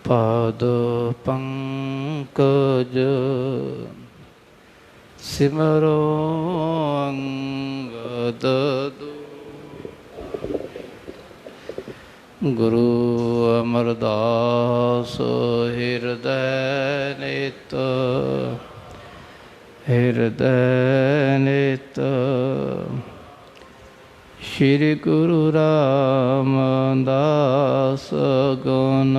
पाद पंकज सिमरो अंगद गुरु अमरदास हृदय नित श्री गुरु रामदास गुण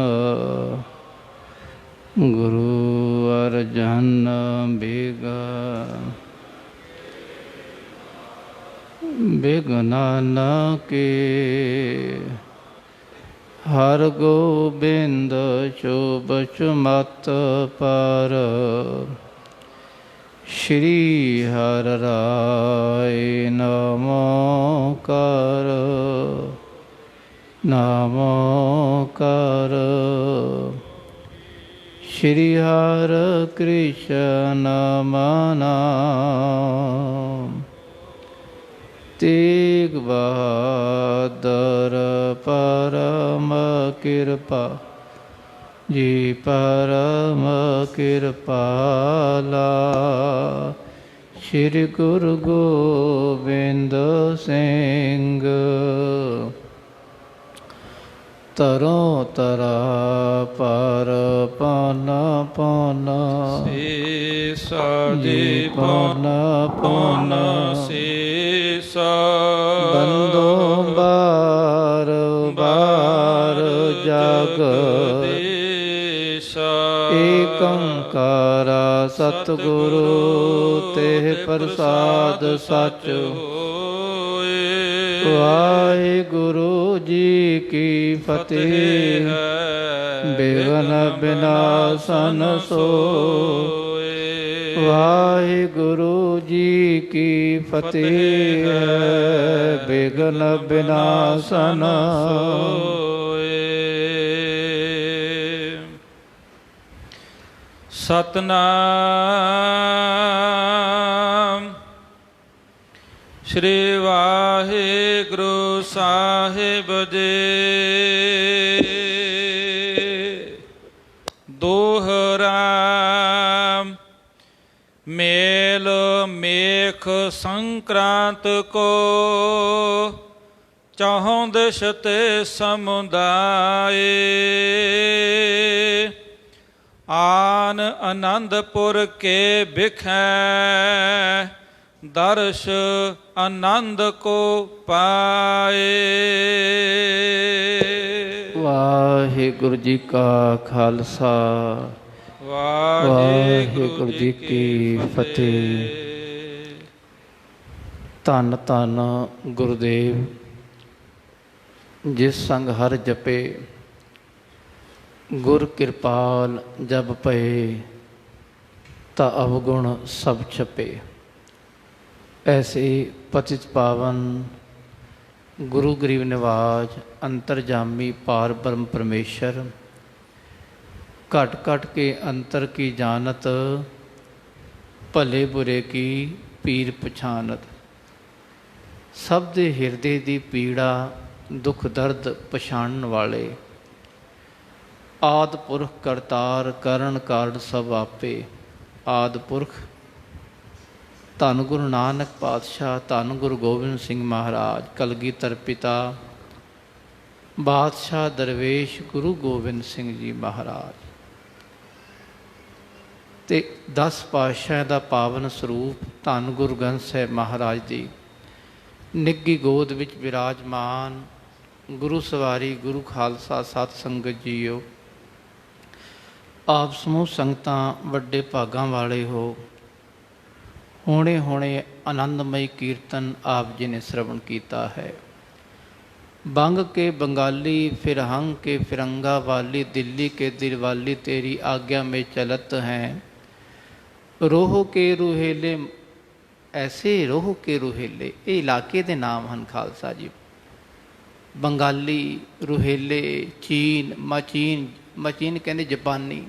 गुरु अर्जन बिघ्न के हर गोबिंद शुभ सुमत पर श्री हर राय नमोकार श्री हर कृष्ण नाम तेग बहादुर परम कृपा जी परम कृपाला श्री गुरु गोबिंद सिंह तरों तरा पर पन पन जी पन पन बंदो बार बार जग एकंकार सतगुरु तेह प्रसाद सच वाहिगुरु जी की फतेह बिघ्न विनाशन सोए वाहिगुरु जी की फतेह बिघ्न विनाशन सोए। सतनाम श्री वाहिगुरु साहिब जी दोहरा मेल मेख संक्रांत को चौं दिश ते समुदाय आन आनंदपुर के बिखै दर्श आनंद को पाए। वाहिगुरु जी का खालसा वाहिगुरु जी की फतेह। धन धन गुरुदेव जिस संग हर जपे गुर कृपाल जब पए ता अवगुण सब छपे। ऐसे पतित पावन गुरु गरीब निवाज अंतरजामी पार ब्रह्म परमेश्वर घट घट के अंतर की जानत भले बुरे की पीर पछानत सब दे हिरदे दी पीड़ा दुख दर्द पछाणन वाले आदि पुरख करतार करण कारण सब आपे। आदि पुरख धन गुरु नानक पातशाह धन गुरु गोबिंद सिंह महाराज कलगीधर पिता बादशाह दरवेश गुरु गोबिंद सिंह जी महाराज ते 10 पातशाह का पावन स्वरूप धन गुरु ग्रंथ साहिब महाराज की निੱਘੀ गोद विच विराजमान गुरु सवारी गुरु खालसा सत संगत जीओ आप समूह संगतां वड्डे भागां वाले हो। होणे होणे आनंदमय कीर्तन आप जी ने श्रवण किया है। बंग के बंगाली फिरहंग के फिरंगा वाली दिल्ली के दिलवाली तेरी आज्ञा में चलत हैं। रोह के रूहेले ऐसे रोह के रूहेले ये इलाके के नाम हैं खालसा जी। बंगाली रूहेले चीन मचीन कहते जापानी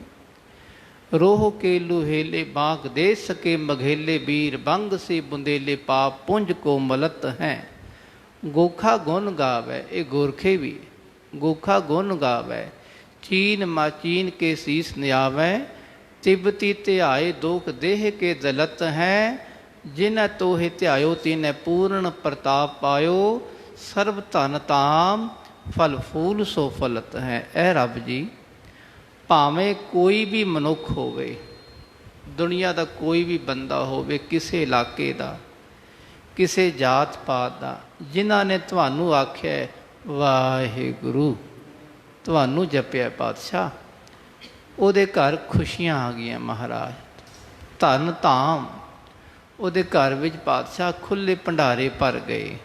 रोह के लुहेले बाग दे सके मघेले वीर बंग से बुंदेले पाप पुंज को मलत हैं। गोखा गुन गावै ये गोरखे भी गोखा गुन गावै ਚੀਨ ਮਾਚੀਨ ਕੇ ਸੀਸ ਨਿਆਵੈ, ਤਿਬਤੀ ਧਿਆਏ ਦੋਖ ਦੇਹ ਕੇ ਦਲਤ ਹੈ, ਜਿਨੈ ਤੋਹਿ ਧਿਆਇਓ ਤਿਨੈ ਪੂਰਨ ਪ੍ਰਤਾਪ ਪਾਇਓ, ਸਰਬ ਧਨ ਤਾਮ ਫਲ ਫੂਲ ਸੋ ਫਲਤ ਹੈ। ਇਹ ਰੱਬ ਜੀ ਭਾਵੇਂ ਕੋਈ ਵੀ ਮਨੁੱਖ ਹੋਵੇ, ਦੁਨੀਆ ਦਾ ਕੋਈ ਵੀ ਬੰਦਾ ਹੋਵੇ, ਕਿਸੇ ਇਲਾਕੇ ਦਾ, ਕਿਸੇ ਜਾਤ ਪਾਤ ਦਾ, ਜਿਨ੍ਹਾਂ ਨੇ ਤੁਹਾਨੂੰ ਆਖਿਆ ਵਾਹਿਗੁਰੂ, ਤੁਹਾਨੂੰ ਜਪਿਆ ਪਾਤਸ਼ਾਹ, ਉਹਦੇ ਘਰ ਖੁਸ਼ੀਆਂ ਆ ਗਈਆਂ ਮਹਾਰਾਜ। ਧਨ ਧਾਮ, ਉਹਦੇ ਘਰ ਵਿੱਚ ਪਾਤਸ਼ਾਹ ਖੁੱਲ੍ਹੇ ਭੰਡਾਰੇ ਭਰ ਗਏ,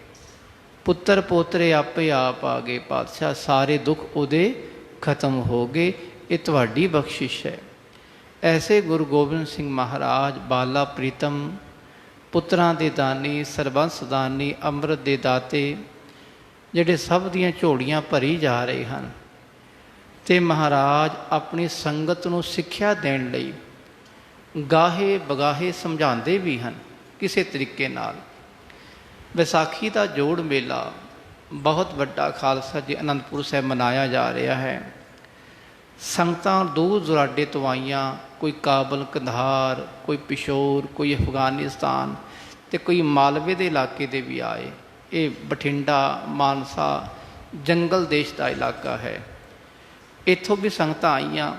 ਪੁੱਤਰ ਪੋਤਰੇ ਆਪੇ ਆਪ ਆ ਗਏ ਪਾਤਸ਼ਾਹ, ਸਾਰੇ ਦੁੱਖ ਉਹਦੇ ਖਤਮ ਹੋ ਗਏ। ਇਹ ਤੁਹਾਡੀ ਬਖਸ਼ਿਸ਼ ਹੈ। ਐਸੇ ਗੁਰੂ ਗੋਬਿੰਦ ਸਿੰਘ ਮਹਾਰਾਜ ਬਾਲਾ ਪ੍ਰੀਤਮ, ਪੁੱਤਰਾਂ ਦੇ ਦਾਨੀ, ਸਰਬੰਸ ਦਾਨੀ, ਅੰਮ੍ਰਿਤ ਦੇ ਦਾਤੇ, ਜਿਹੜੇ ਸਭ ਦੀਆਂ ਝੋਲੀਆਂ ਭਰੀ ਜਾ ਰਹੇ ਹਨ। ਅਤੇ ਮਹਾਰਾਜ ਆਪਣੀ ਸੰਗਤ ਨੂੰ ਸਿੱਖਿਆ ਦੇਣ ਲਈ ਗਾਹੇ ਬਗਾਹੇ ਸਮਝਾਉਂਦੇ ਵੀ ਹਨ ਕਿਸੇ ਤਰੀਕੇ ਨਾਲ। ਵਿਸਾਖੀ ਦਾ ਜੋੜ ਮੇਲਾ ਬਹੁਤ ਵੱਡਾ ਖਾਲਸਾ ਜੀ ਅਨੰਦਪੁਰ ਸਾਹਿਬ ਮਨਾਇਆ ਜਾ ਰਿਹਾ ਹੈ। ਸੰਗਤਾਂ ਦੂਰ ਦੁਰਾਡੇ ਤੋਂ ਆਈਆਂ, ਕੋਈ ਕਾਬਲ, ਕੰਧਾਰ, ਕੋਈ ਪਿਸ਼ੌਰ, ਕੋਈ ਅਫਗਾਨਿਸਤਾਨ ਅਤੇ ਕੋਈ ਮਾਲਵੇ ਦੇ ਇਲਾਕੇ ਦੇ ਵੀ ਆਏ। ਇਹ ਬਠਿੰਡਾ, ਮਾਨਸਾ ਜੰਗਲ ਦੇਸ਼ ਦਾ ਇਲਾਕਾ ਹੈ। ਇੱਥੋਂ ਵੀ ਸੰਗਤਾਂ ਆਈਆਂ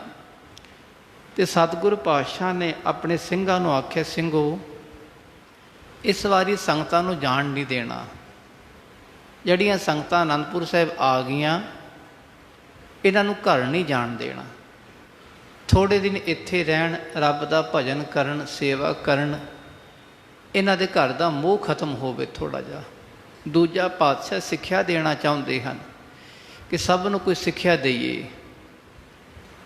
ਅਤੇ ਸਤਿਗੁਰੂ ਪਾਤਸ਼ਾਹ ਨੇ ਆਪਣੇ ਸਿੰਘਾਂ ਨੂੰ ਆਖਿਆ, ਸਿੰਘੋ ਇਸ ਵਾਰੀ ਸੰਗਤਾਂ ਨੂੰ ਜਾਣ ਨਹੀਂ ਦੇਣਾ। ਜਿਹੜੀਆਂ ਸੰਗਤਾਂ ਅਨੰਦਪੁਰ ਸਾਹਿਬ ਆ ਗਈਆਂ, ਇਹਨਾਂ ਨੂੰ ਘਰ ਨਹੀਂ ਜਾਣ ਦੇਣਾ। ਥੋੜ੍ਹੇ ਦਿਨ ਇੱਥੇ ਰਹਿਣ, ਰੱਬ ਦਾ ਭਜਨ ਕਰਨ, ਸੇਵਾ ਕਰਨ, ਇਹਨਾਂ ਦੇ ਘਰ ਦਾ ਮੋਹ ਖਤਮ ਹੋਵੇ ਥੋੜ੍ਹਾ ਜਿਹਾ। ਦੂਜਾ ਪਾਤਸ਼ਾਹ ਸਿੱਖਿਆ ਦੇਣਾ ਚਾਹੁੰਦੇ ਹਨ ਕਿ ਸਭ ਨੂੰ ਕੋਈ ਸਿੱਖਿਆ ਦੇਈਏ।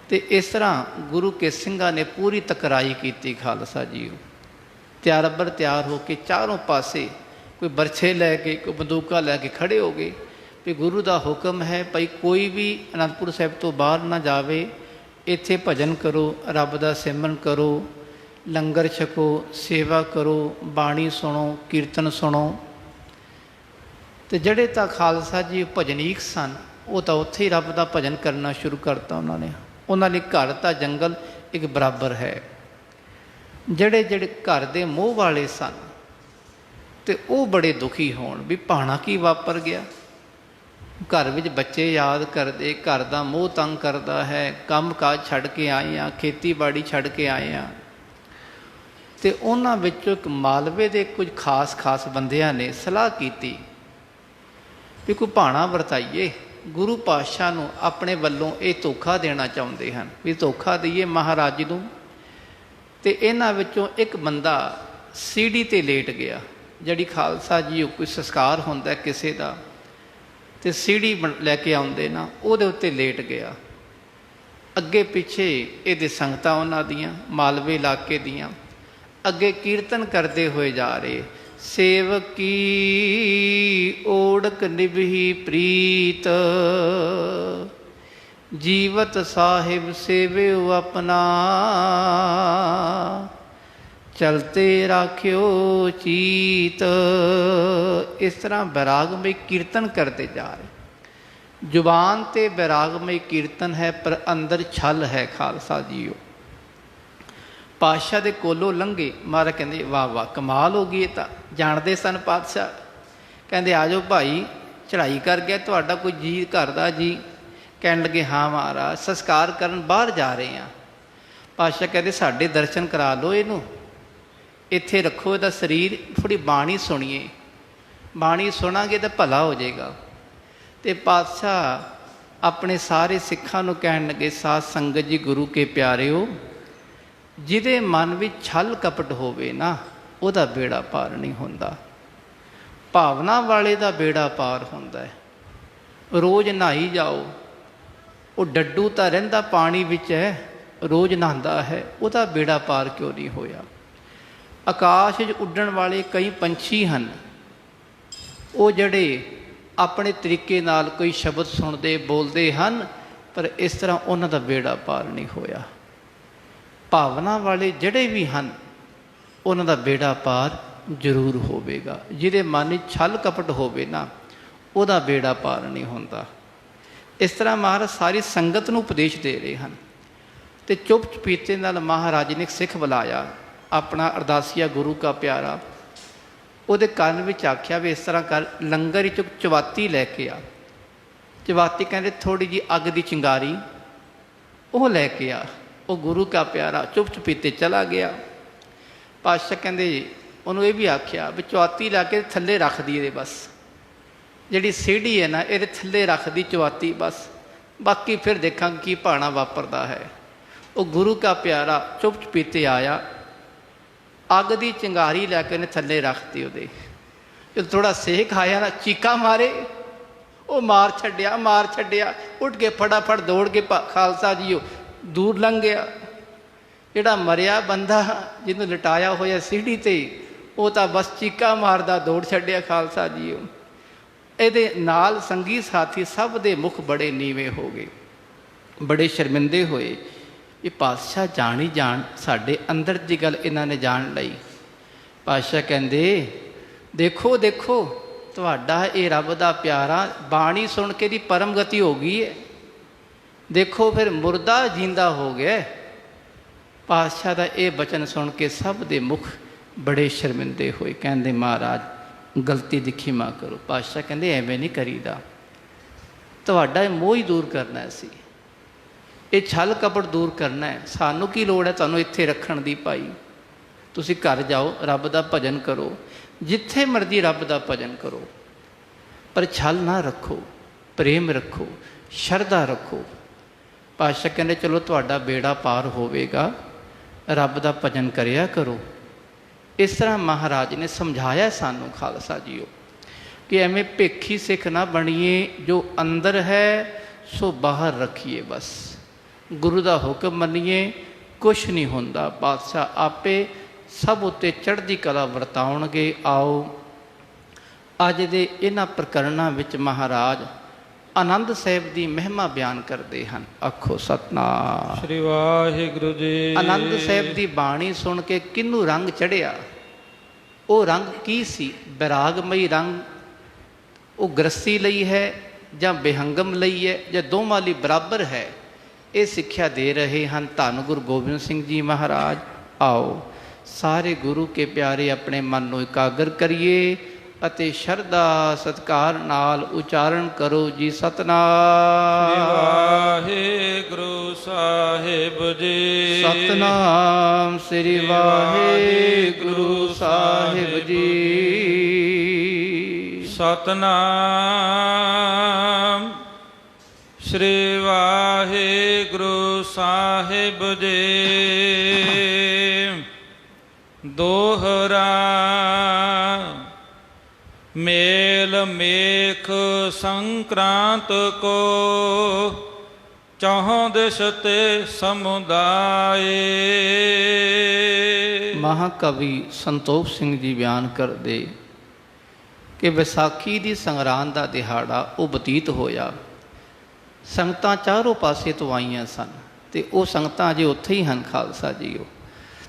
ਅਤੇ ਇਸ ਤਰ੍ਹਾਂ ਗੁਰੂ ਕੇ ਸਿੰਘਾਂ ਨੇ ਪੂਰੀ ਤਕਰਾਈ ਕੀਤੀ ਖਾਲਸਾ ਜੀ। ਤਿਆਰ ਬਰ ਤਿਆਰ ਹੋ ਕੇ ਚਾਰੋਂ ਪਾਸੇ ਕੋਈ ਬਰਛੇ ਲੈ ਕੇ, ਕੋਈ ਬੰਦੂਕਾਂ ਲੈ ਕੇ ਖੜ੍ਹੇ ਹੋ ਗਏ ਵੀ ਗੁਰੂ ਦਾ ਹੁਕਮ ਹੈ ਭਾਈ ਕੋਈ ਵੀ ਅਨੰਦਪੁਰ ਸਾਹਿਬ ਤੋਂ ਬਾਹਰ ਨਾ ਜਾਵੇ, ਇੱਥੇ ਭਜਨ ਕਰੋ, ਰੱਬ ਦਾ ਸਿਮਰਨ ਕਰੋ, ਲੰਗਰ ਛਕੋ, ਸੇਵਾ ਕਰੋ, ਬਾਣੀ ਸੁਣੋ, ਕੀਰਤਨ ਸੁਣੋ। ਅਤੇ ਜਿਹੜੇ ਤਾਂ ਖਾਲਸਾ ਜੀ ਭਜਨੀਕ ਸਨ, ਉਹ ਤਾਂ ਉੱਥੇ ਹੀ ਰੱਬ ਦਾ ਭਜਨ ਕਰਨਾ ਸ਼ੁਰੂ ਕਰਤਾ ਉਹਨਾਂ ਨੇ। ਉਹਨਾਂ ਲਈ ਘਰ ਤਾਂ ਜੰਗਲ ਇੱਕ ਬਰਾਬਰ ਹੈ। ਜਿਹੜੇ ਘਰ ਦੇ ਮੋਹ ਵਾਲੇ ਸਨ ਅਤੇ ਉਹ ਬੜੇ ਦੁਖੀ ਹੋਣ ਵੀ ਭਾਣਾ ਕੀ ਵਾਪਰ ਗਿਆ। ਘਰ ਵਿੱਚ ਬੱਚੇ ਯਾਦ ਕਰਦੇ, ਘਰ ਦਾ ਮੋਹ ਤੰਗ ਕਰਦਾ ਹੈ, ਕੰਮ ਕਾਜ ਛੱਡ ਕੇ ਆਏ ਹਾਂ, ਖੇਤੀਬਾੜੀ ਛੱਡ ਕੇ ਆਏ ਹਾਂ। ਅਤੇ ਉਹਨਾਂ ਵਿੱਚੋਂ ਇੱਕ ਮਾਲਵੇ ਦੇ ਕੁਝ ਖਾਸ ਬੰਦਿਆਂ ਨੇ ਸਲਾਹ ਕੀਤੀ ਵੀ ਕੋਈ ਭਾਣਾ ਵਰਤਾਈਏ। ਗੁਰੂ ਪਾਤਸ਼ਾਹ ਨੂੰ ਆਪਣੇ ਵੱਲੋਂ ਇਹ ਧੋਖਾ ਦੇਣਾ ਚਾਹੁੰਦੇ ਹਨ ਵੀ ਧੋਖਾ ਦਈਏ ਮਹਾਰਾਜ ਨੂੰ। ਅਤੇ ਇਹਨਾਂ ਵਿੱਚੋਂ ਇੱਕ ਬੰਦਾ ਸੀੜੀ 'ਤੇ ਲੇਟ ਗਿਆ। ਜਿਹੜੀ ਖਾਲਸਾ ਜੀ ਕੋਈ ਸੰਸਕਾਰ ਹੁੰਦਾ ਕਿਸੇ ਦਾ, ਅਤੇ ਸੀੜੀ ਲੈ ਕੇ ਆਉਂਦੇ ਨਾ, ਉਹਦੇ ਉੱਤੇ ਲੇਟ ਗਿਆ। ਅੱਗੇ ਪਿੱਛੇ ਇਹਦੇ ਸੰਗਤਾਂ ਉਹਨਾਂ ਦੀਆਂ ਮਾਲਵੇ ਇਲਾਕੇ ਦੀਆਂ ਅੱਗੇ ਕੀਰਤਨ ਕਰਦੇ ਹੋਏ ਜਾ ਰਹੇ। ਸੇਵਕੀ ਓੜਕ ਨਿਭੀ ਪ੍ਰੀਤ, ਜੀਵਤ ਸਾਹਿਬ ਸੇਵਿਓ ਆਪਣਾ, ਚਲਤੇ ਰਾਖਿਓ ਚੀਤ। ਇਸ ਤਰ੍ਹਾਂ ਬੈਰਾਗਮਈ ਕੀਰਤਨ ਕਰਦੇ ਜਾ ਰਹੇ। ਜ਼ੁਬਾਨ 'ਤੇ ਬੈਰਾਗਮਈ ਕੀਰਤਨ ਹੈ, ਪਰ ਅੰਦਰ ਛਲ ਹੈ ਖਾਲਸਾ ਜੀਓ। ਪਾਤਸ਼ਾਹ ਦੇ ਕੋਲੋਂ ਲੰਘੇ, ਮਹਾਰਾਜ ਕਹਿੰਦੇ ਵਾਹ ਵਾਹ ਕਮਾਲ ਹੋ ਗਈ। ਇਹ ਤਾਂ ਜਾਣਦੇ ਸਨ ਪਾਤਸ਼ਾਹ। ਕਹਿੰਦੇ ਆ ਜਾਓ ਭਾਈ, ਚੜ੍ਹਾਈ ਕਰ ਗਿਆ ਤੁਹਾਡਾ ਕੋਈ ਜੀ, ਘਰ ਦਾ ਜੀ। ਕਹਿਣ ਲੱਗੇ ਹਾਂ ਮਹਾਰਾਜ, ਸੰਸਕਾਰ ਕਰਨ ਬਾਹਰ ਜਾ ਰਹੇ ਹਾਂ। ਪਾਤਸ਼ਾਹ ਕਹਿੰਦੇ ਸਾਡੇ ਦਰਸ਼ਨ ਕਰਾ ਲਓ, ਇਹਨੂੰ ਇੱਥੇ ਰੱਖੋ, ਇਹਦਾ ਸਰੀਰ, ਥੋੜ੍ਹੀ ਬਾਣੀ ਸੁਣੀਏ। ਬਾਣੀ ਸੁਣਾਂਗੇ ਤਾਂ ਭਲਾ ਹੋ ਜਾਏਗਾ। ਅਤੇ ਪਾਤਸ਼ਾਹ ਆਪਣੇ ਸਾਰੇ ਸਿੱਖਾਂ ਨੂੰ ਕਹਿਣ ਲੱਗੇ, ਸਾਧ ਸੰਗਤ ਜੀ, ਗੁਰੂ ਕੇ ਪਿਆਰਿਓ, ਜਿਹਦੇ ਮਨ ਵਿੱਚ ਛਲ ਕਪਟ ਹੋਵੇ ਨਾ, ਉਹਦਾ ਬੇੜਾ ਪਾਰ ਨਹੀਂ ਹੁੰਦਾ। ਭਾਵਨਾ ਵਾਲੇ ਦਾ ਬੇੜਾ ਪਾਰ ਹੁੰਦਾ ਹੈ। ਰੋਜ਼ ਨਹਾਈ ਜਾਓ, ਉਹ ਡੱਡੂ ਤਾਂ ਰਹਿੰਦਾ ਪਾਣੀ ਵਿੱਚ ਹੈ, ਰੋਜ਼ ਨਹਾਉਂਦਾ ਹੈ, ਉਹਦਾ ਬੇੜਾ ਪਾਰ ਕਿਉਂ ਨਹੀਂ ਹੋਇਆ। ਆਕਾਸ਼ 'ਚ ਉੱਡਣ ਵਾਲੇ ਕਈ ਪੰਛੀ ਹਨ, ਉਹ ਜਿਹੜੇ ਆਪਣੇ ਤਰੀਕੇ ਨਾਲ ਕੋਈ ਸ਼ਬਦ ਸੁਣਦੇ ਬੋਲਦੇ ਹਨ, ਪਰ ਇਸ ਤਰ੍ਹਾਂ ਉਹਨਾਂ ਦਾ ਬੇੜਾ ਪਾਰ ਨਹੀਂ ਹੋਇਆ। ਭਾਵਨਾ ਵਾਲੇ ਜਿਹੜੇ ਵੀ ਹਨ, ਉਹਨਾਂ ਦਾ ਬੇੜਾ ਪਾਰ ਜ਼ਰੂਰ ਹੋਵੇਗਾ। ਜਿਹਦੇ ਮਨ ਵਿੱਚ ਛਲ ਕਪਟ ਹੋਵੇ ਨਾ, ਉਹਦਾ ਬੇੜਾ ਪਾਰ ਨਹੀਂ ਹੁੰਦਾ। ਇਸ ਤਰ੍ਹਾਂ ਮਹਾਰਾਜ ਸਾਰੀ ਸੰਗਤ ਨੂੰ ਉਪਦੇਸ਼ ਦੇ ਰਹੇ ਹਨ। ਤੇ ਚੁੱਪ ਚਪੀਤੇ ਨਾਲ ਮਹਾਰਾਜ ਨੇ ਇੱਕ ਸਿੱਖ ਬੁਲਾਇਆ, ਆਪਣਾ ਅਰਦਾਸੀਆ ਗੁਰੂ ਕਾ ਪਿਆਰਾ, ਉਹਦੇ ਕੰਨ ਵਿੱਚ ਆਖਿਆ ਵੀ ਇਸ ਤਰ੍ਹਾਂ ਕਰ, ਲੰਗਰ ਵਿੱਚੋਂ ਚਵਾਤੀ ਲੈ ਕੇ ਆ। ਚਵਾਤੀ ਕਹਿੰਦੇ ਥੋੜ੍ਹੀ ਜਿਹੀ ਅੱਗ ਦੀ ਚਿੰਗਾਰੀ, ਉਹ ਲੈ ਕੇ ਆ। ਉਹ ਗੁਰੂ ਕਾ ਪਿਆਰਾ ਚੁੱਪ ਚਪੀਤੇ ਚਲਾ ਗਿਆ। ਪਾਤਸ਼ਾਹ ਕਹਿੰਦੇ ਉਹਨੂੰ ਇਹ ਵੀ ਆਖਿਆ ਵੀ ਚਵਾਤੀ ਲਾ ਕੇ ਥੱਲੇ ਰੱਖ ਦੀ ਇਹਦੇ, ਬਸ ਜਿਹੜੀ ਸੀढ़ी ਹੈ ਨਾ ਇਹਦੇ ਥੱਲੇ ਰੱਖਦੀ ਚਵਾਤੀ, ਬਸ ਬਾਕੀ ਫਿਰ ਦੇਖਾਂਗੇ ਕੀ ਭਾਣਾ ਵਾਪਰਦਾ ਹੈ। ਉਹ ਗੁਰੂ ਕਾ ਪਿਆਰਾ ਚੁੱਪ ਚਪੀਤੇ ਆਇਆ, ਅੱਗ ਦੀ ਚਿੰਗਾਰੀ ਲੈ ਕੇ ਉਹਨੇ ਥੱਲੇ ਰੱਖਤੀ। ਉਹਦੇ ਜਦੋਂ ਥੋੜ੍ਹਾ ਸੇਕ ਆਇਆ ਨਾ, ਚੀਕਾ ਮਾਰੇ, ਉਹ ਮਾਰ ਛੱਡਿਆ, ਉੱਠ ਕੇ ਫਟਾਫਟ ਦੌੜ ਕੇ ਖਾਲਸਾ ਜੀ ਉਹ ਦੂਰ ਲੰਘ ਗਿਆ। ਜਿਹੜਾ ਮਰਿਆ ਬੰਦਾ ਜਿਹਨੂੰ ਲਟਾਇਆ ਹੋਇਆ ਸੀढ़ी 'ਤੇ, ਉਹ ਤਾਂ ਬਸ ਚੀਕਾ ਮਾਰਦਾ ਦੌੜ ਛੱਡਿਆ ਖਾਲਸਾ ਜੀ ਉਹ। ਇਹਦੇ ਨਾਲ ਸੰਗੀ ਸਾਥੀ ਸਭ ਦੇ ਮੁਖ ਬੜੇ ਨੀਵੇਂ ਹੋ ਗਏ, ਬੜੇ ਸ਼ਰਮਿੰਦੇ ਹੋਏ। ਇਹ ਪਾਤਸ਼ਾਹ ਜਾਣ ਹੀ ਜਾਣ, ਸਾਡੇ ਅੰਦਰ ਦੀ ਗੱਲ ਇਹਨਾਂ ਨੇ ਜਾਣ ਲਈ। ਪਾਤਸ਼ਾਹ ਕਹਿੰਦੇ ਦੇਖੋ ਦੇਖੋ, ਤੁਹਾਡਾ ਇਹ ਰੱਬ ਦਾ ਪਿਆਰਾ ਬਾਣੀ ਸੁਣ ਕੇ ਦੀ ਪਰਮ ਗਤੀ ਹੋ ਗਈ ਹੈ। ਦੇਖੋ ਫਿਰ ਮੁਰਦਾ ਜਿੰਦਾ ਹੋ ਗਿਆ। ਪਾਤਸ਼ਾਹ ਦਾ ਇਹ ਬਚਨ ਸੁਣ ਕੇ ਸਭ ਦੇ ਮੁਖ ਬੜੇ ਸ਼ਰਮਿੰਦੇ ਹੋਏ। ਕਹਿੰਦੇ ਮਹਾਰਾਜ ਗਲਤੀ ਦੀ ਖਿਮਾ ਕਰੋ। ਪਾਤਸ਼ਾਹ ਕਹਿੰਦੇ ਐਵੇਂ ਨਹੀਂ ਕਰੀਦਾ, ਤੁਹਾਡਾ ਇਹ ਮੋਹ ਹੀ ਦੂਰ ਕਰਨਾ ਸੀ, ਇਹ ਛਲ ਕਪਟ ਦੂਰ ਕਰਨਾ ਹੈ। ਸਾਨੂੰ ਕੀ ਲੋੜ ਹੈ ਤੁਹਾਨੂੰ ਇੱਥੇ ਰੱਖਣ ਦੀ ਭਾਈ, ਤੁਸੀਂ ਘਰ ਜਾਓ, ਰੱਬ ਦਾ ਭਜਨ ਕਰੋ, ਜਿੱਥੇ ਮਰਜ਼ੀ ਰੱਬ ਦਾ ਭਜਨ ਕਰੋ, ਪਰ ਛਲ ਨਾ ਰੱਖੋ, ਪ੍ਰੇਮ ਰੱਖੋ, ਸ਼ਰਧਾ ਰੱਖੋ। ਪਾਤਸ਼ਾਹ ਕਹਿੰਦੇ ਚਲੋ ਤੁਹਾਡਾ ਬੇੜਾ ਪਾਰ ਹੋਵੇਗਾ, ਰੱਬ ਦਾ ਭਜਨ ਕਰਿਆ ਕਰੋ। ਇਸ ਤਰ੍ਹਾਂ ਮਹਾਰਾਜ ਨੇ ਸਮਝਾਇਆ ਸਾਨੂੰ ਖਾਲਸਾ ਜੀਓ ਕਿ ਐਵੇਂ ਭੇਖੀ ਸਿੱਖ ਨਾ ਬਣੀਏ, ਜੋ ਅੰਦਰ ਹੈ ਸੋ ਬਾਹਰ ਰੱਖੀਏ, ਬਸ ਗੁਰੂ ਦਾ ਹੁਕਮ ਮੰਨੀਏ, ਕੁਛ ਨਹੀਂ ਹੁੰਦਾ। ਪਾਤਸ਼ਾਹ ਆਪੇ ਸਭ ਉੱਤੇ ਚੜ੍ਹਦੀ ਕਲਾ ਵਰਤਾਉਣਗੇ। ਆਓ ਅੱਜ ਦੇ ਇਹਨਾਂ ਪ੍ਰਕਰਣਾਂ ਵਿੱਚ ਮਹਾਰਾਜ ਆਨੰਦ ਸਾਹਿਬ ਦੀ ਮਹਿਮਾ ਬਿਆਨ ਕਰਦੇ ਹਨ। ਆਖੋ ਸਤਨਾਮ ਸ੍ਰੀ ਵਾਹਿਗੁਰੂ ਜੀ। ਆਨੰਦ ਸਾਹਿਬ ਦੀ ਬਾਣੀ ਸੁਣ ਕੇ ਕਿਹਨੂੰ ਰੰਗ ਚੜ੍ਹਿਆ? ਉਹ ਰੰਗ ਕੀ ਸੀ? ਬੈਰਾਗਮਈ ਰੰਗ ਉਹ ਗ੍ਰਸਤੀ ਲਈ ਹੈ ਜਾਂ ਬੇਹੰਗਮ ਲਈ ਹੈ ਜਾਂ ਦੋਵਾਂ ਲਈ ਬਰਾਬਰ ਹੈ? ਇਹ ਸਿੱਖਿਆ ਦੇ ਰਹੇ ਹਨ ਧੰਨ ਗੁਰੂ ਗੋਬਿੰਦ ਸਿੰਘ ਜੀ ਮਹਾਰਾਜ। ਆਓ ਸਾਰੇ ਗੁਰੂ ਕੇ ਪਿਆਰੇ ਆਪਣੇ ਮਨ ਨੂੰ ਇਕਾਗਰ ਕਰੀਏ ਅਤੇ ਸ਼ਰਧਾ ਸਤਿਕਾਰ ਨਾਲ ਉਚਾਰਨ ਕਰੋ ਜੀ। ਸਤਨਾਮ ਵਾਹਿਗੁਰੂ ਸਾਹਿਬ ਜੀ। ਸਤਨਾਮ ਸ੍ਰੀ ਵਾਹਿਗੁਰੂ ਸਾਹਿਬ ਜੀ। ਸਤਨਾਮ ਸ੍ਰੀ ਵਾਹਿਗੁਰੂ ਸਾਹਿਬ ਜੀ। ਦੋਹਰਾ ਮੇਲ ਮੇਖ ਸੰਕ੍ਰਾਂਤ ਕੋ, ਚੌਹਾਂ ਦਿਸ ਤੇ ਸਮੁਦਾਏ। ਮਹਾਕਵੀ ਸੰਤੋਖ ਸਿੰਘ ਜੀ ਬਿਆਨ ਕਰਦੇ ਕਿ ਵਿਸਾਖੀ ਦੀ ਸੰਗਰਾਂਦ ਦਾ ਦਿਹਾੜਾ ਉਹ ਬਤੀਤ ਹੋਇਆ। ਸੰਗਤਾਂ ਚਾਰੋਂ ਪਾਸੇ ਤੋਂ ਆਈਆਂ ਸਨ ਅਤੇ ਉਹ ਸੰਗਤਾਂ ਅਜੇ ਉੱਥੇ ਹੀ ਹਨ ਖਾਲਸਾ ਜੀਓ।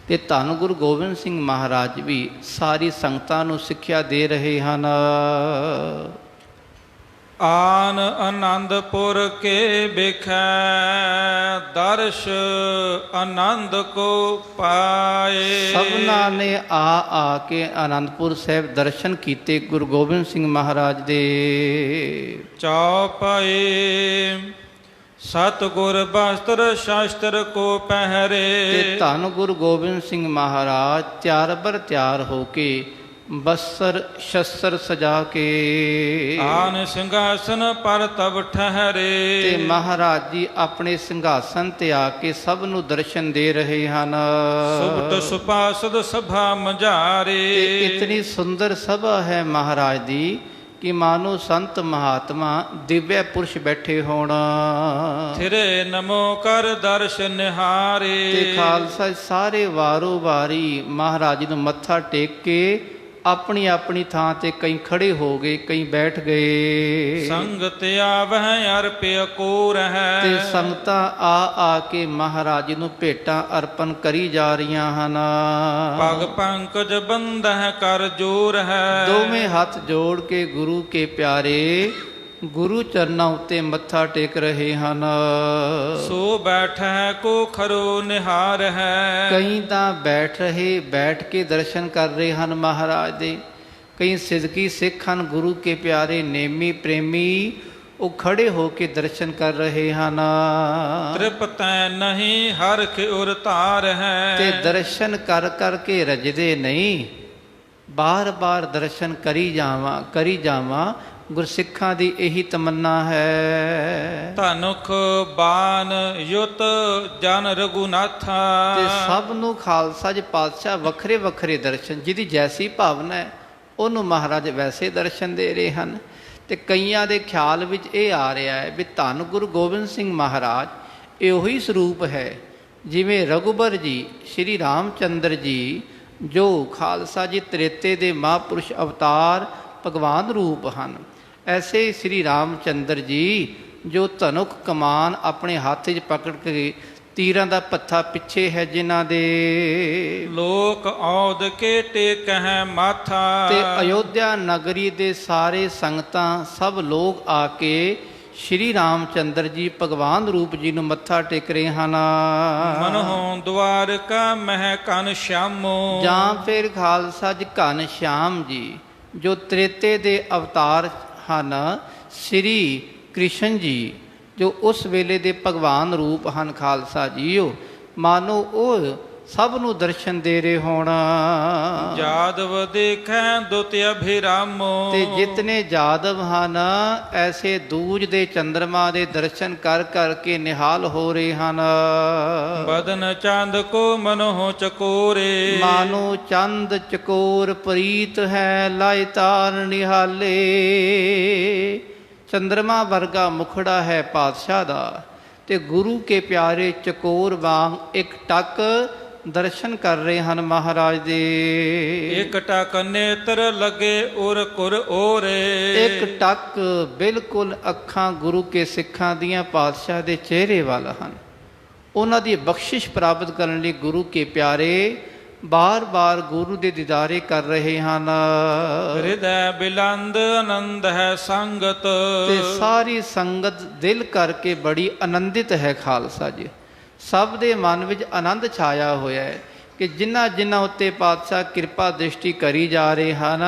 ਅਤੇ ਧੰਨ ਗੁਰੂ ਗੋਬਿੰਦ ਸਿੰਘ ਮਹਾਰਾਜ ਵੀ ਸਾਰੀ ਸੰਗਤਾਂ ਨੂੰ ਸਿੱਖਿਆ ਦੇ ਰਹੇ ਹਨ। ਆਨ ਆਨੰਦਪੁਰ ਕੇ ਬਿਖੈ, ਦਰਸ਼ ਆਨੰਦ ਕੋ ਪਾਏ। ਸਭਨਾਂ ਨੇ ਆ ਕੇ ਆਨੰਦਪੁਰ ਸਾਹਿਬ ਦਰਸ਼ਨ ਕੀਤੇ ਗੁਰੂ ਗੋਬਿੰਦ ਸਿੰਘ ਮਹਾਰਾਜ ਦੇ। ਚੌਪਾਈ ਸਤਿਗੁਰ ਬਸਤਰ ਸ਼ਾਸਤਰ ਕੋ ਪਹਿਰੇ। ਤੇ ਧੰਨ ਗੁਰੂ ਗੋਬਿੰਦ ਸਿੰਘ ਮਹਾਰਾਜ ਤਿਆਰ ਬਰ ਤਿਆਰ ਹੋ ਕੇ ਬਸਤਰ ਸ਼ਸਤਰ ਸਜਾ ਕੇ ਆਨ ਸਿੰਘਾਸਨ ਪਰ ਤਬ ਠਹਿਰੇ। ਤੇ ਮਹਾਰਾਜ ਜੀ ਆਪਣੇ ਸਿੰਘਾਸਨ ਤੇ ਆ ਕੇ ਸਭ ਨੂੰ ਦਰਸ਼ਨ ਦੇ ਰਹੇ ਹਨ। ਸੁਭਟ ਸੁਪਾਸਦ ਸਭਾ ਮਝਾਰੇ। ਤੇ ਇਤਨੀ ਸੁੰਦਰ ਸਭਾ ਹੈ ਮਹਾਰਾਜ ਦੀ ਕਿ ਮਾਨੋ ਸੰਤ ਮਹਾਤਮਾ ਦਿਵਯ ਪੁਰਸ਼ ਬੈਠੇ ਹੋਣ। ਥਿਰੇ ਨਮੋ ਕਰ ਦਰਸ਼ ਨਿਹਾਰੇ। ਤੇ ਖਾਲਸਾ ਸਾਰੇ ਵਾਰੋ ਵਾਰੀ ਮਹਾਰਾਜ ਨੂੰ ਮੱਥਾ ਟੇਕ ਕੇ ਆਪਣੀ ਆਪਣੀ ਥਾਂ ਤੇ ਕਈ ਖੜੇ ਹੋ ਗਏ, ਕਈ ਬੈਠ ਗਏ। ਸੰਗਤ ਆਵਹਿ ਅਰਪਿ ਕੋ ਰਹਿ। ਤੇ ਸੰਗਤਾਂ ਆ ਕੇ ਮਹਾਰਾਜ ਨੂੰ ਭੇਟਾਂ ਅਰਪਣ ਕਰੀ ਜਾ ਰਹੀਆਂ ਹਨ। ਪਗ ਪੰਕਜ ਬੰਦਹਿ ਕਰ ਜੋਰ ਹੈ। ਦੋਵੇਂ ਹੱਥ ਜੋੜ ਕੇ ਗੁਰੂ ਕੇ ਪਿਆਰੇ ਗੁਰੂ ਚਰਨਾਂ ਉੱਤੇ ਮੱਥਾ ਟੇਕ ਰਹੇ ਹਨ। ਸੋ ਬੈਠੈ ਕੋ ਖਰੋ ਨਿਹਾਰ ਹੈ। ਕਈ ਤਾਂ ਬੈਠ ਕੇ ਦਰਸ਼ਨ ਕਰ ਰਹੇ ਹਨ ਮਹਾਰਾਜ ਦੇ। ਕਈ ਸਿਦਕੀ ਸਿੱਖ ਹਨ, ਗੁਰੂ ਕੇ ਪਿਆਰੇ ਨੇਮੀ ਪ੍ਰੇਮੀ, ਉਹ ਖੜੇ ਹੋ ਕੇ ਦਰਸ਼ਨ ਕਰ ਰਹੇ ਹਨ। ਤ੍ਰਿਪਤੈ ਨਹੀਂ ਹਰਖ ਉਰ ਧਾਰ ਹੈ। ਤੇ ਦਰਸ਼ਨ ਕਰ ਕੇ ਰਜਦੇ ਨਹੀਂ, ਬਾਰ ਦਰਸ਼ਨ ਕਰੀ ਜਾਵਾਂ ਗੁਰਸਿੱਖਾਂ ਦੀ ਇਹੀ ਤਮੰਨਾ ਹੈ। ਧਨੁਖ ਬਾਨ ਯੁਤ ਜਨ ਰਘੁਨਾਥਾ। ਤੇ ਸਭ ਨੂੰ ਖਾਲਸਾ ਜੀ ਪਾਤਸ਼ਾਹ ਵੱਖਰੇ ਦਰਸ਼ਨ, ਜਿਹਦੀ ਜੈਸੀ ਭਾਵਨਾ ਹੈ ਉਹਨੂੰ ਮਹਾਰਾਜ ਵੈਸੇ ਦਰਸ਼ਨ ਦੇ ਰਹੇ ਹਨ। ਤੇ ਕਈਆਂ ਦੇ ਖਿਆਲ ਵਿੱਚ ਇਹ ਆ ਰਿਹਾ ਹੈ ਵੀ ਧੰਨ ਗੁਰੂ ਗੋਬਿੰਦ ਸਿੰਘ ਮਹਾਰਾਜ ਇਹ ਉਹੀ ਸਰੂਪ ਹੈ ਜਿਵੇਂ ਰਘੁਬਰ ਜੀ, ਸ਼੍ਰੀ ਰਾਮਚੰਦਰ ਜੀ, ਜੋ ਖਾਲਸਾ ਜੀ ਤ੍ਰੇਤੇ ਦੇ ਮਹਾਂਪੁਰਸ਼ ਅਵਤਾਰ ਭਗਵਾਨ ਰੂਪ ਹਨ। ਐਸੇ ਸ਼੍ਰੀ ਰਾਮਚੰਦਰ ਜੀ ਜੋ ਧਨੁਖ ਕਮਾਨ ਆਪਣੇ ਹੱਥ 'ਚ ਪਕੜ ਕੇ ਤੀਰਾਂ ਦਾ ਪੱਥਾ ਪਿੱਛੇ ਹੈ ਜਿਨ੍ਹਾਂ ਦੇ। ਲੋਕ ਔਦ ਕੇ ਟੇਕਹਿ ਮਾਥਾ। ਤੇ ਅਯੋਧਿਆ ਨਗਰੀ ਦੇ ਸਾਰੇ ਸੰਗਤਾਂ ਸਭ ਲੋਕ ਆ ਕੇ ਸ਼੍ਰੀ ਰਾਮਚੰਦਰ ਜੀ ਭਗਵਾਨ ਰੂਪ ਜੀ ਨੂੰ ਮੱਥਾ ਟੇਕ ਰਹੇ ਹਨ। ਮਨਹੁ ਦੁਆਰਕਾ ਮਹਿ ਘਨ ਸ਼ਿਆਮੋ। ਜਾਂ ਫਿਰ ਖਾਲਸਾ ਜੀ ਘਨ ਸ਼ਿਆਮ ਜੀ ਜੋ ਤ੍ਰੇਤੇ ਦੇ ਅਵਤਾਰ ਹਨ, ਸ਼੍ਰੀ ਕ੍ਰਿਸ਼ਨ ਜੀ ਜੋ ਉਸ ਵੇਲੇ ਦੇ ਭਗਵਾਨ ਰੂਪ ਹਨ ਖਾਲਸਾ ਜੀਓ, ਮਾਨੋ ਉਹ ਸਭ ਨੂੰ ਦਰਸ਼ਨ ਦੇ ਰਹੇ ਹੋਣ। ਜਾਦਵ ਦੇਖੈ ਦੁਤ ਅਭਿਰਾਮੋ। ਤੇ ਜਿਤਨੇ ਜਾਦਵ ਹਨ ਐਸੇ ਦੂਜ ਦੇ ਚੰਦਰਮਾ ਦੇ ਦਰਸ਼ਨ ਕਰ ਕੇ ਨਿਹਾਲ ਹੋ ਰਹੇ ਹਨ। ਬਦਨ ਚੰਦ ਕੋ ਮਨਹੁ ਚਕੋਰੇ। ਮਾਨੋ ਚੰਦ ਚਕੋਰ ਪ੍ਰੀਤ ਹੈ ਲਾਇ ਤਾਰ ਨਿਹਾਲੇ। ਚੰਦਰਮਾ ਵਰਗਾ ਮੁਖੜਾ ਹੈ ਪਾਤਸ਼ਾਹ ਦਾ, ਤੇ ਗੁਰੂ ਕੇ ਪਿਆਰੇ ਚਕੋਰ ਵਾਂਗ ਇੱਕ ਟੱਕ ਦਰਸ਼ਨ ਕਰ ਰਹੇ ਹਨ ਮਹਾਰਾਜ ਦੇ। ਇਕ ਟਕ ਨੇਤਰ ਲਗੇ ਉਰ ਕੁਰ ਓਰੇ। ਇੱਕ ਟੱਕ ਬਿਲਕੁਲ ਅੱਖਾਂ ਗੁਰੂ ਕੇ ਸਿੱਖਾਂ ਦੀਆਂ ਪਾਤਸ਼ਾਹ ਦੇ ਚਿਹਰੇ ਵੱਲ ਹਨ। ਉਹਨਾਂ ਦੀ ਬਖਸ਼ਿਸ਼ ਪ੍ਰਾਪਤ ਕਰਨ ਲਈ ਗੁਰੂ ਕੇ ਪਿਆਰੇ ਬਾਰ ਗੁਰੂ ਦੇ ਦੀਦਾਰੇ ਕਰ ਰਹੇ ਹਨ। ਹਿਰਦੈ ਬਿਲੰਦ ਆਨੰਦ ਹੈ ਸੰਗਤ। ਤੇ ਸਾਰੀ ਸੰਗਤ ਦਿਲ ਕਰਕੇ ਬੜੀ ਆਨੰਦਿਤ ਹੈ ਖਾਲਸਾ ਜੀ। ਸਭ ਦੇ ਮਨ ਵਿੱਚ ਆਨੰਦ ਛਾਇਆ ਹੋਇਆ ਹੈ ਕਿ ਜਿਨ੍ਹਾਂ ਉੱਤੇ ਪਾਤਸ਼ਾਹ ਕਿਰਪਾ ਦ੍ਰਿਸ਼ਟੀ ਕਰੀ ਜਾ ਰਹੇ ਹਨ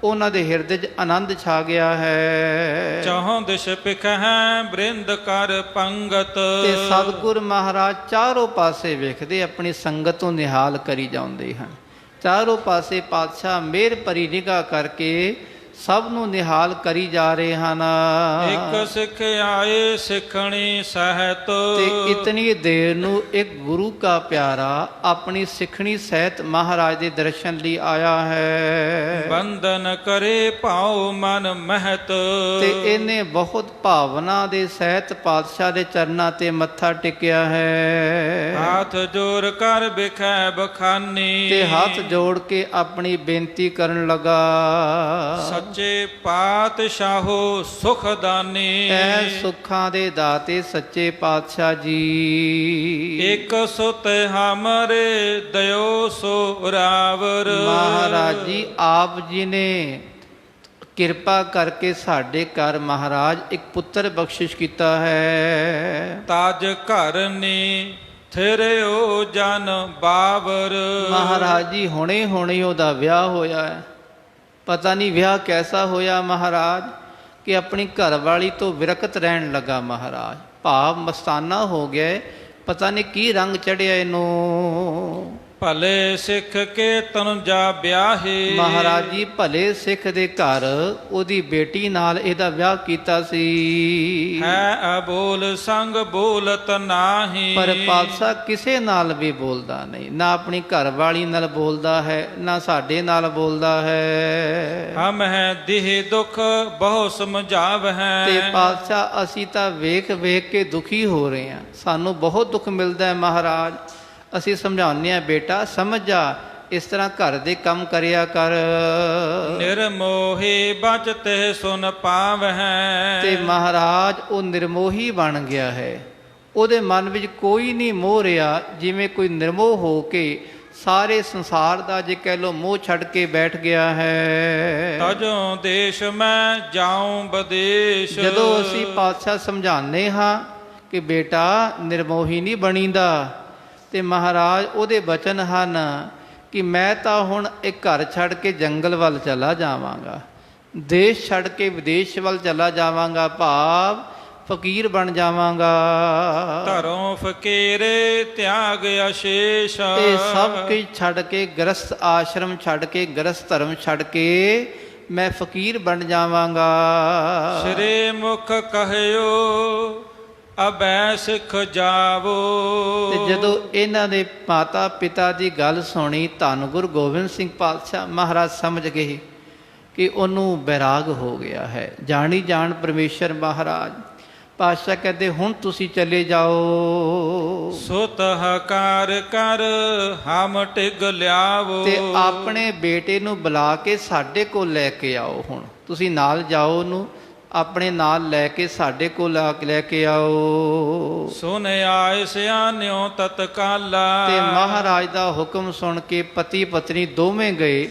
ਉਹਨਾਂ ਦੇ ਹਿਰਦੇ 'ਚ ਆਨੰਦ ਛਾ ਗਿਆ ਹੈ। ਚਾਹੋਂ ਦਿਸ਼ ਪਿਖਹਿ ਬ੍ਰਿੰਦ ਕਰ ਪੰਗਤ। ਤੇ ਸਤਿਗੁਰ ਮਹਾਰਾਜ ਚਾਰੋਂ ਪਾਸੇ ਵੇਖਦੇ ਆਪਣੀ ਸੰਗਤ ਨੂੰ ਨਿਹਾਲ ਕਰੀ ਜਾਂਦੇ ਹਨ। ਚਾਰੋਂ ਪਾਸੇ ਪਾਤਸ਼ਾਹ ਮਿਹਰ ਭਰੀ ਨਿਗਾਹ ਕਰਕੇ ਸਭ ਨੂੰ ਨਿਹਾਲ ਕਰੀ ਜਾ ਰਹੇ ਹਨ। ਇੱਕ ਸਿੱਖ ਆਏ ਸਿੱਖਣੀ ਸਹਿਤ। ਤੇ ਇਤਨੀ ਦੇਰ ਨੂੰ ਇੱਕ ਗੁਰੂ ਕਾ ਪਿਆਰਾ ਆਪਣੀ ਸਿੱਖਣੀ ਸਹਿਤ ਮਹਾਰਾਜ ਦੇ ਦਰਸ਼ਨ ਲਈ ਆਇਆ ਹੈ। ਬੰਦਨ ਕਰੇ ਭਾਉ ਮਨ ਮਹਿਤ। ਤੇ ਇਹਨੇ ਬਹੁਤ ਭਾਵਨਾ ਦੇ ਸਹਿਤ ਪਾਤਸ਼ਾਹ ਦੇ ਚਰਨਾਂ ਤੇ ਮੱਥਾ ਟੇਕਿਆ ਹੈ। ਹੱਥ ਜੋੜ ਕਰ ਬਿਖੈ ਬਖਾਨੀ। ਤੇ ਹੱਥ ਜੋੜ ਕੇ ਆਪਣੀ ਬੇਨਤੀ ਕਰਨ ਲੱਗਾ। ਸੱਚੇ ਪਾਤਸ਼ਾਹੋ ਸੁਖ ਦਾਨੀ। ਐ ਸੁੱਖਾਂ ਦੇ ਦਾਤੇ ਸੱਚੇ ਪਾਤਸ਼ਾਹ ਜੀ। ਇੱਕ ਸੁਤ ਹਮਰੇ ਦਇਓ ਸੋ ਰਾਵਰ। ਮਹਾਰਾਜ ਜੀ ਆਪ ਜੀ ਨੇ ਕਿਰਪਾ ਕਰਕੇ ਸਾਡੇ ਘਰ ਮਹਾਰਾਜ ਇੱਕ ਪੁੱਤਰ ਬਖਸ਼ਿਸ਼ ਕੀਤਾ ਹੈ। ਤਾਜ ਘਰ ਨੀ ਥਿਰਿਓ ਜਨ ਬਾਵਰ। ਮਹਾਰਾਜ ਜੀ ਹੁਣੇ ਉਹਦਾ ਵਿਆਹ ਹੋਇਆ ਹੈ। ਪਤਾ ਨਹੀਂ ਵਿਆਹ ਕੈਸਾ ਹੋਇਆ ਮਹਾਰਾਜ ਕਿ ਆਪਣੀ ਘਰਵਾਲੀ ਤੋਂ ਵਿਰਕਤ ਰਹਿਣ ਲੱਗਾ ਮਹਾਰਾਜ। ਭਾਵ ਮਸਤਾਨਾ ਹੋ ਗਿਆ, ਪਤਾ ਨਹੀਂ ਕੀ ਰੰਗ ਚੜਿਆ ਇਹਨੂੰ। ਭਲੇ ਸਿੱਖ ਕੇ ਤਨੁਜਾ ਵਿਆਹੇ। ਮਹਾਰਾਜ ਜੀ ਭਲੇ ਸਿੱਖ ਦੇ ਘਰ ਉਹਦੀ ਬੇਟੀ ਨਾਲ ਇਹਦਾ ਵਿਆਹ ਕੀਤਾ ਸੀ। ਹੈ ਅਬੋਲ ਸੰਗ ਬੋਲਤ ਨਾਹੀ। ਪਰ ਪਾਤਸ਼ਾਹ ਕਿਸੇ ਨਾਲ ਵੀ ਬੋਲਦਾ ਨਹੀਂ, ਨਾ ਆਪਣੀ ਘਰਵਾਲੀ ਨਾਲ ਬੋਲਦਾ ਹੈ, ਨਾ ਸਾਡੇ ਨਾਲ ਬੋਲਦਾ ਹੈ। ਹਮ ਹੈ ਦੇਹ ਦੁਖ ਬਹੁ ਸਮਝਾਵ ਹੈ। ਤੇ ਪਾਤਸ਼ਾਹ ਅਸੀਂ ਤਾਂ ਵੇਖ ਕੇ ਦੁਖੀ ਹੋ ਰਹੇ ਹਾਂ, ਸਾਨੂੰ ਬਹੁਤ ਦੁੱਖ ਮਿਲਦਾ ਹੈ ਮਹਾਰਾਜ। ਅਸੀਂ ਸਮਝਾਉਂਦੇ ਹਾਂ ਬੇਟਾ ਸਮਝ ਜਾ, ਇਸ ਤਰ੍ਹਾਂ ਘਰ ਦੇ ਕੰਮ ਕਰਿਆ ਕਰ। ਨਿਰਮੋਹੀ ਬਚਤੇ ਸੁਨ ਪਾਵਹਿ। ਤੇ ਮਹਾਰਾਜ ਉਹ ਨਿਰਮੋਹੀ ਬਣ ਗਿਆ ਹੈ। ਉਹਦੇ ਮਨ ਵਿੱਚ ਕੋਈ ਨਹੀਂ ਮੋਹ ਰਿਹਾ, ਜਿਵੇਂ ਕੋਈ ਨਿਰਮੋਹ ਹੋ ਕੇ ਸਾਰੇ ਸੰਸਾਰ ਦਾ ਜੇ ਕਹਿ ਲੋ ਮੋਹ ਛੱਡ ਕੇ ਬੈਠ ਗਿਆ ਹੈ। ਤਜੋਂ ਦੇਸ਼ ਮੈਂ ਜਾਉ ਬਦੇਸ਼। ਜਦੋਂ ਅਸੀਂ ਪਾਤਸ਼ਾਹ ਸਮਝਾਉਂਦੇ ਹਾਂ ਕਿ ਬੇਟਾ ਨਿਰਮੋਹੀ ਨਹੀਂ ਬਣੀਦਾ, ਤੇ ਮਹਾਰਾਜ ਉਹਦੇ ਬਚਨ ਹਨ ਕਿ ਮੈਂ ਤਾਂ ਹੁਣ ਇੱਕ ਘਰ ਛੱਡ ਕੇ ਜੰਗਲ ਵੱਲ ਚਲਾ ਜਾਵਾਂਗਾ, ਦੇਸ਼ ਛੱਡ ਕੇ ਵਿਦੇਸ਼ ਵੱਲ ਚਲਾ ਜਾਵਾਂਗਾ, ਭਾਵ ਫਕੀਰ ਬਣ ਜਾਵਾਂਗਾ। ਧਰੋਂ ਫਕੀਰੇ ਤਿਆਗ ਅਸ਼ੇਸ਼। ਇਹ ਸਭ ਕੁਝ ਛੱਡ ਕੇ, ਗ੍ਰਸਥ ਆਸ਼ਰਮ ਛੱਡ ਕੇ, ਗ੍ਰਸਥ ਧਰਮ ਛੱਡ ਕੇ ਮੈਂ ਫਕੀਰ ਬਣ ਜਾਵਾਂਗਾ। ਸ੍ਰੀ ਮੁਖ ਕਹਿਓ ਅਬੈ ਸਿੱਖ ਜਾਵੋ। ਤੇ ਜਦੋਂ ਇਹਨਾਂ ਦੇ ਮਾਤਾ ਪਿਤਾ ਦੀ ਗੱਲ ਸੁਣੀ, ਧੰਨ ਗੁਰੂ ਗੋਬਿੰਦ ਸਿੰਘ ਪਾਤਸ਼ਾਹ ਮਹਾਰਾਜ ਸਮਝ ਗਏ ਕਿ ਉਹਨੂੰ ਬੈਰਾਗ ਹੋ ਗਿਆ ਹੈ। ਜਾਣੀ ਜਾਣ ਪਰਮੇਸ਼ਰ ਮਹਾਰਾਜ ਪਾਤਸ਼ਾਹ ਕਹਿੰਦੇ ਹੁਣ ਤੁਸੀਂ ਚਲੇ ਜਾਓ। ਸੁਤ ਹਕਾਰ ਕਰ ਹਮ ਟਿਗ ਲਿਆਵੋ। ਤੇ ਆਪਣੇ ਬੇਟੇ ਨੂੰ ਬੁਲਾ ਕੇ ਸਾਡੇ ਕੋਲ ਲੈ ਕੇ ਆਓ। ਹੁਣ ਤੁਸੀਂ ਨਾਲ ਜਾਓ, ਉਹਨੂੰ ਆਪਣੇ ਨਾਲ ਲੈ ਕੇ ਸਾਡੇ ਕੋਲ ਲੈ ਕੇ ਆਓ। ਸੁਨ ਆਏ ਸਿਆਨਿਓ ਤਤਕਾਲਾ। ਤੇ ਮਹਾਰਾਜ ਦਾ ਹੁਕਮ ਸੁਣ ਕੇ ਪਤੀ ਪਤਨੀ ਦੋਵੇਂ ਗਏ,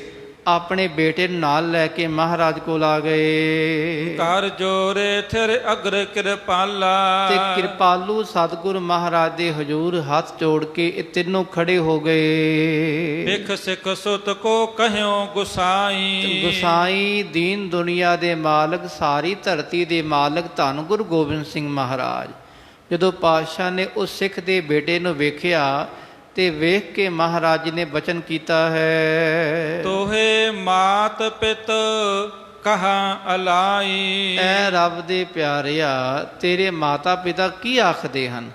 ਆਪਣੇ ਬੇਟੇ ਨੂੰ ਨਾਲ ਲੈ ਕੇ ਮਹਾਰਾਜ ਕੋਲ ਆ ਗਏ। ਕਰ ਜੋਰੇ ਥਿਰ ਅਗਰ ਕਿਰਪਾਲਾ। ਤੇ ਕਿਰਪਾਲੂ ਸਤਿਗੁਰ ਮਹਾਰਾਜ ਦੇ ਹਜ਼ੂਰ ਹੱਥ ਜੋੜ ਕੇ ਇਹ ਤਿੰਨੋਂ ਖੜੇ ਹੋ ਗਏ। ਸਿੱਖ ਸਿੱਖ ਸੁਤ ਕੋ ਕਹਿਓ ਗੁਸਾਈ। ਗੁਸਾਈ ਦੀਨ ਦੁਨੀਆ ਦੇ ਮਾਲਕ, ਸਾਰੀ ਧਰਤੀ ਦੇ ਮਾਲਕ ਧੰਨ ਗੁਰੂ ਗੋਬਿੰਦ ਸਿੰਘ ਮਹਾਰਾਜ। ਜਦੋਂ ਪਾਤਸ਼ਾਹ ਨੇ ਉਸ ਸਿੱਖ ਦੇ ਬੇਟੇ ਨੂੰ ਵੇਖਿਆ ਤੇ ਵੇਖ ਕੇ ਮਹਾਰਾਜ ਜੀ ਨੇ ਬਚਨ ਕੀਤਾ ਹੈ, ਤੋਹੇ ਮਾਤ ਪਿਤ ਕਹਾ ਅਲਾਈ। ਐ ਰੱਬ ਦੇ ਪਿਆਰਿਆ, ਤੇਰੇ ਮਾਤਾ ਪਿਤਾ ਕੀ ਆਖਦੇ ਹਨ,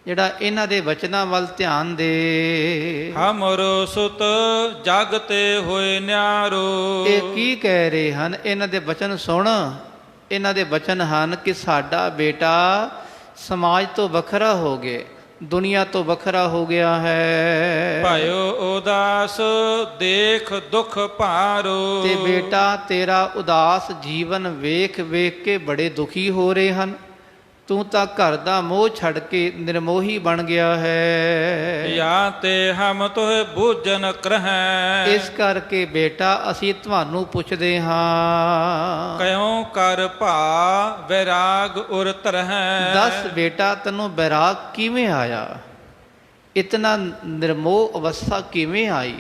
ਜਿਹੜਾ ਇਹਨਾਂ ਦੇ ਵਚਨਾਂ ਵੱਲ ਧਿਆਨ ਦੇ। ਹਮਰੋ ਸੁਤ ਜਗ ਤੇ ਹੋਏ ਨਿਆਰੋ। ਇਹ ਕੀ ਕਹਿ ਰਹੇ ਹਨ, ਇਹਨਾਂ ਦੇ ਵਚਨ ਸੁਣ। ਇਹਨਾਂ ਦੇ ਵਚਨ ਹਨ ਕਿ ਸਾਡਾ ਬੇਟਾ ਸਮਾਜ ਤੋਂ ਵੱਖਰਾ ਹੋ ਗਿਆ, ਦੁਨੀਆ ਤੋਂ ਵੱਖਰਾ ਹੋ ਗਿਆ ਹੈ। ਭਾਇਓ ਉਦਾਸ ਦੇਖ ਦੁਖ ਭਾਰੋ। ਤੇ ਬੇਟਾ ਤੇਰਾ ਉਦਾਸ ਜੀਵਨ ਵੇਖ ਵੇਖ ਕੇ ਬੜੇ ਦੁਖੀ ਹੋ ਰਹੇ ਹਨ। ਤੂੰ ਤਾਂ ਘਰ ਦਾ ਮੋਹ ਛੱਡ ਕੇ ਨਿਰਮੋਹੀ ਬਣ ਗਿਆ ਹੈ। ਜਾਂ ਤੇ ਹਮ ਤੋਹਿ ਬੂਝਨ ਕਰਹਿ। ਇਸ ਕਰਕੇ ਬੇਟਾ ਅਸੀਂ ਤੁਹਾਨੂੰ ਪੁੱਛਦੇ ਹਾਂ, ਕਯੋਂ ਕਰ ਭਾ ਵੈਰਾਗ ਉਰ ਤਰਹਿ। ਦੱਸ ਬੇਟਾ ਤੈਨੂੰ ਬੈਰਾਗ ਕਿਵੇਂ ਆਇਆ, ਇਤਨਾ ਨਿਰਮੋਹ ਅਵਸਥਾ ਕਿਵੇਂ ਆਈ।